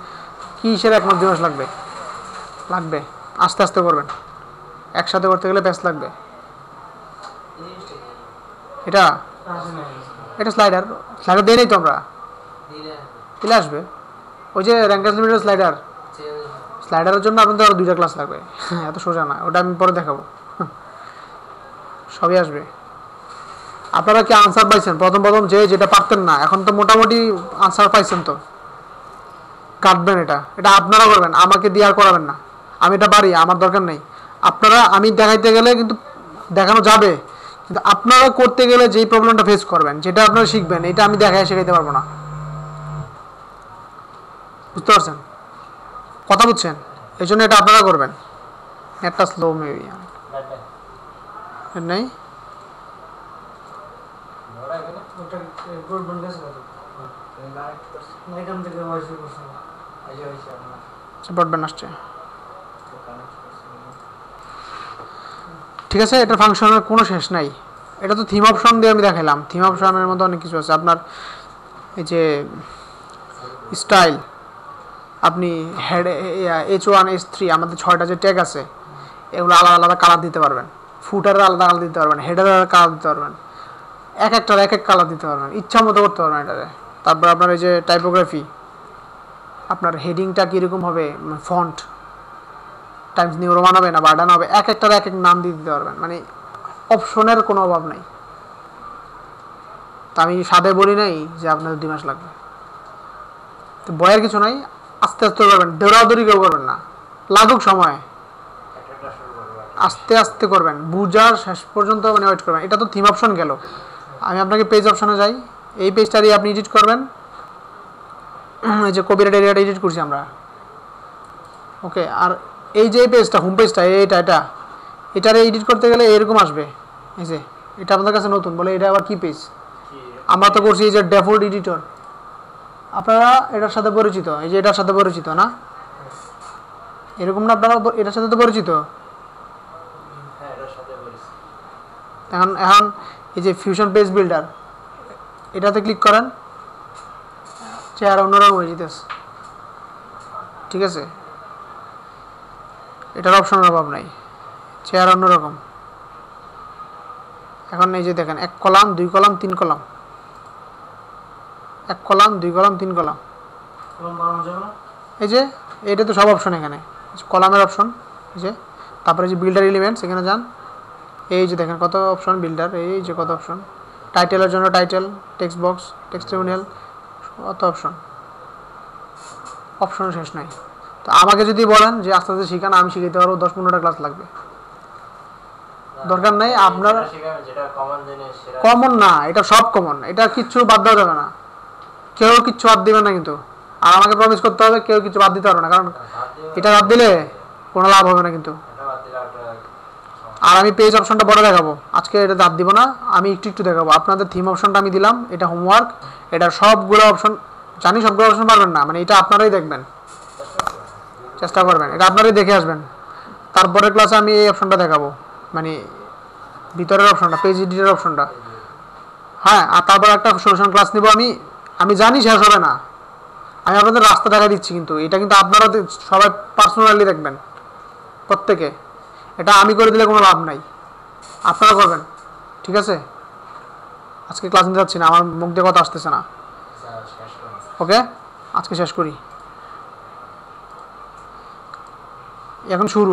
কি হিসেবে 1 মাস 2 মাস লাগবে? লাগবে, আস্তে আস্তে করবেন, একসাথে করতে গেলে বেশ লাগবে। এটা এটা স্লাইডার দিয়ে নেই তো আমরা, দিলে আসবে। ওই যে র্যাঙ্কার্স লিমিটেড স্লাইডারের জন্য আপনাদের আরো 2টা ক্লাস লাগবে, এত সোজা না, ওটা আমি পরে দেখাবো। সবই আসবে। আপনারা কি আনসার পাইছেন? প্রথম যে যেটা পারতেন না, এখন তো মোটামুটি আনসার পাইছেন, তো কাটবেন। এটা আপনারা করবেন, আমাকে দিয়ে আর করাবেন না। আমি এটা পারি, আমার দরকার নেই। আপনারা, আমি দেখাইতে গেলে কিন্তু দেখানো যাবে, কিন্তু আপনারা করতে গেলে যেই প্রবলেমটা ফেস করবেন, যেটা আপনারা শিখবেন, এটা আমি দেখায় শেখাইতে পারবো না। বুঝতে পারছেন? কথা বুঝছেন? এই জন্য এটা আপনারা করবেন। একটা স্লো মেবি নেই, ব্রডব্যান্ড আসছে, ঠিক আছে? এটার ফাংশনের কোনো শেষ নাই। এটা তো থিম অপশন দিয়ে আমি দেখালাম, থিম অপশনের মধ্যে অনেক কিছু আছে। আপনার এই যে স্টাইল, আপনি হেড H1 H3 আমাদের 6টা যে ট্যাগ আছে, এগুলো আলাদা আলাদা কালার দিতে পারবেন। ফুটারের আলাদা কালার দিতে পারবেন, হেডারের কালার দিতে পারবেন, এক একটার এক এক কালার দিতে পারবেন, ইচ্ছা মতো করতে পারবেন এটারে। তারপর আপনার এই যে টাইপোগ্রাফি, আপনার হেডিংটা কীরকম হবে, ফন্ট টাইমস নিউ রোমান হবে না বার্ডান হবে, এক একটার এক এক নাম দিয়ে দিতে পারবেন। মানে অপশনের কোনো অভাব নাই। তা আমি সাদে বলি নাই যে আপনাদের 2 মাস লাগবে, তো বয়ের কিছু নাই, আস্তে আস্তে করবেন, দৌড়াদৌড়ি কেউ করবেন না, লাগুক সময়, আস্তে আস্তে করবেন, বুঝার শেষ পর্যন্ত মানে ওয়েট করবেন। এটা তো থিম অপশন গেল। আমি আপনাকে পেজ অপশনে যাই, এই পেজটা দিয়ে আপনি এডিট করবেন। এই যে কপিরাইট এরিয়াটা এডিট করছি আমরা, ওকে। আর এই যে পেজটা, হোম পেজটা, এটারে এডিট করতে গেলে এরকম আসবে। এই যে এটা আপনাদের কাছে নতুন বলে, এটা আবার কি পেজ? আমরা তো করছি এই যে ডেফল্ট এডিটর, আপনারা এটার সাথে পরিচিত, এই যে এটার সাথে পরিচিত না, এরকম না? আপনারা এটার সাথে তো পরিচিত। এখন এই যে ফিউশন পেজ বিল্ডার, এটাতে ক্লিক করেন, চেহারা অন্যরকম হয়ে যেতেছে, ঠিক আছে? এটার অপশনের অভাব নাই, চেহারা অন্যরকম। এখন এই যে দেখেন, 1 column 2 column 3 column, 1 column 2 column 3 column, কলম বানানো যাবে না? এই যে এটা তো সব অপশন এখানে, কলামের অপশন, এই যে তারপরে যে বিল্ডার এলিমেন্টস এখানে যান, এই যে দেখেন কত অপশন বিল্ডার, এই যে কত অপশন, টাইটেলের জন্য title, text box, text terminal, কত অপশন, অপশন শেষ নাই। তো আমাকে যদি বলেন যে আস্তে আস্তে শিখান, আমি শিখাইতে পারবো 10-15টা ক্লাস লাগবে, দরকার নাই আপনার যেটা কমন জিনিস সেটা কমন না, এটা সব কমন, এটা কিচ্ছু বাদ দেওয়া যাবে না, কেউ কিচ্ছু বাদ দিবে না কিন্তু, আর আমাকে প্রমিস করতে হবে কেউ কিছু বাদ দিতে পারবে না, কারণ এটা বাদ দিলে কোনো লাভ হবে না কিন্তু। এটা বাদ দিলে একটা আর আমি পেজ অপশনটা বড় দেখাবো, আজকে এটা বাদ দিব না, আমি একটু একটু দেখাবো। আপনাদের থিম অপশনটা আমি দিলাম, এটা হোমওয়ার্ক, এটা সবগুলো অপশন, জানি সবগুলো অপশন পারবেন না, মানে এটা আপনারাই দেখবেন, চেষ্টা করবেন, এটা আপনারাই দেখে আসবেন। তারপরের ক্লাসে আমি এই অপশনটা দেখাবো, মানে ভিতরের অপশনটা, পেজ এডিটের অপশনটা। হ্যাঁ, আর তারপর একটা সলিউশন ক্লাস নিব আমি, আমি জানি শেষ হবে না, আমি আপনাদের রাস্তা দেখা দিচ্ছি, কিন্তু এটা কিন্তু আপনারা সবাই পার্সোনালি দেখবেন প্রত্যেকে, এটা আমি করে দিলে কোনো লাভ নাই, আপনারা করবেন, ঠিক আছে? আজকে ক্লাস নিতে যাচ্ছি না, আমার মুখ দিয়ে কথা আসতেছে না, শেষ করুন। ওকে? আজকে শেষ করি, এখন শুরু।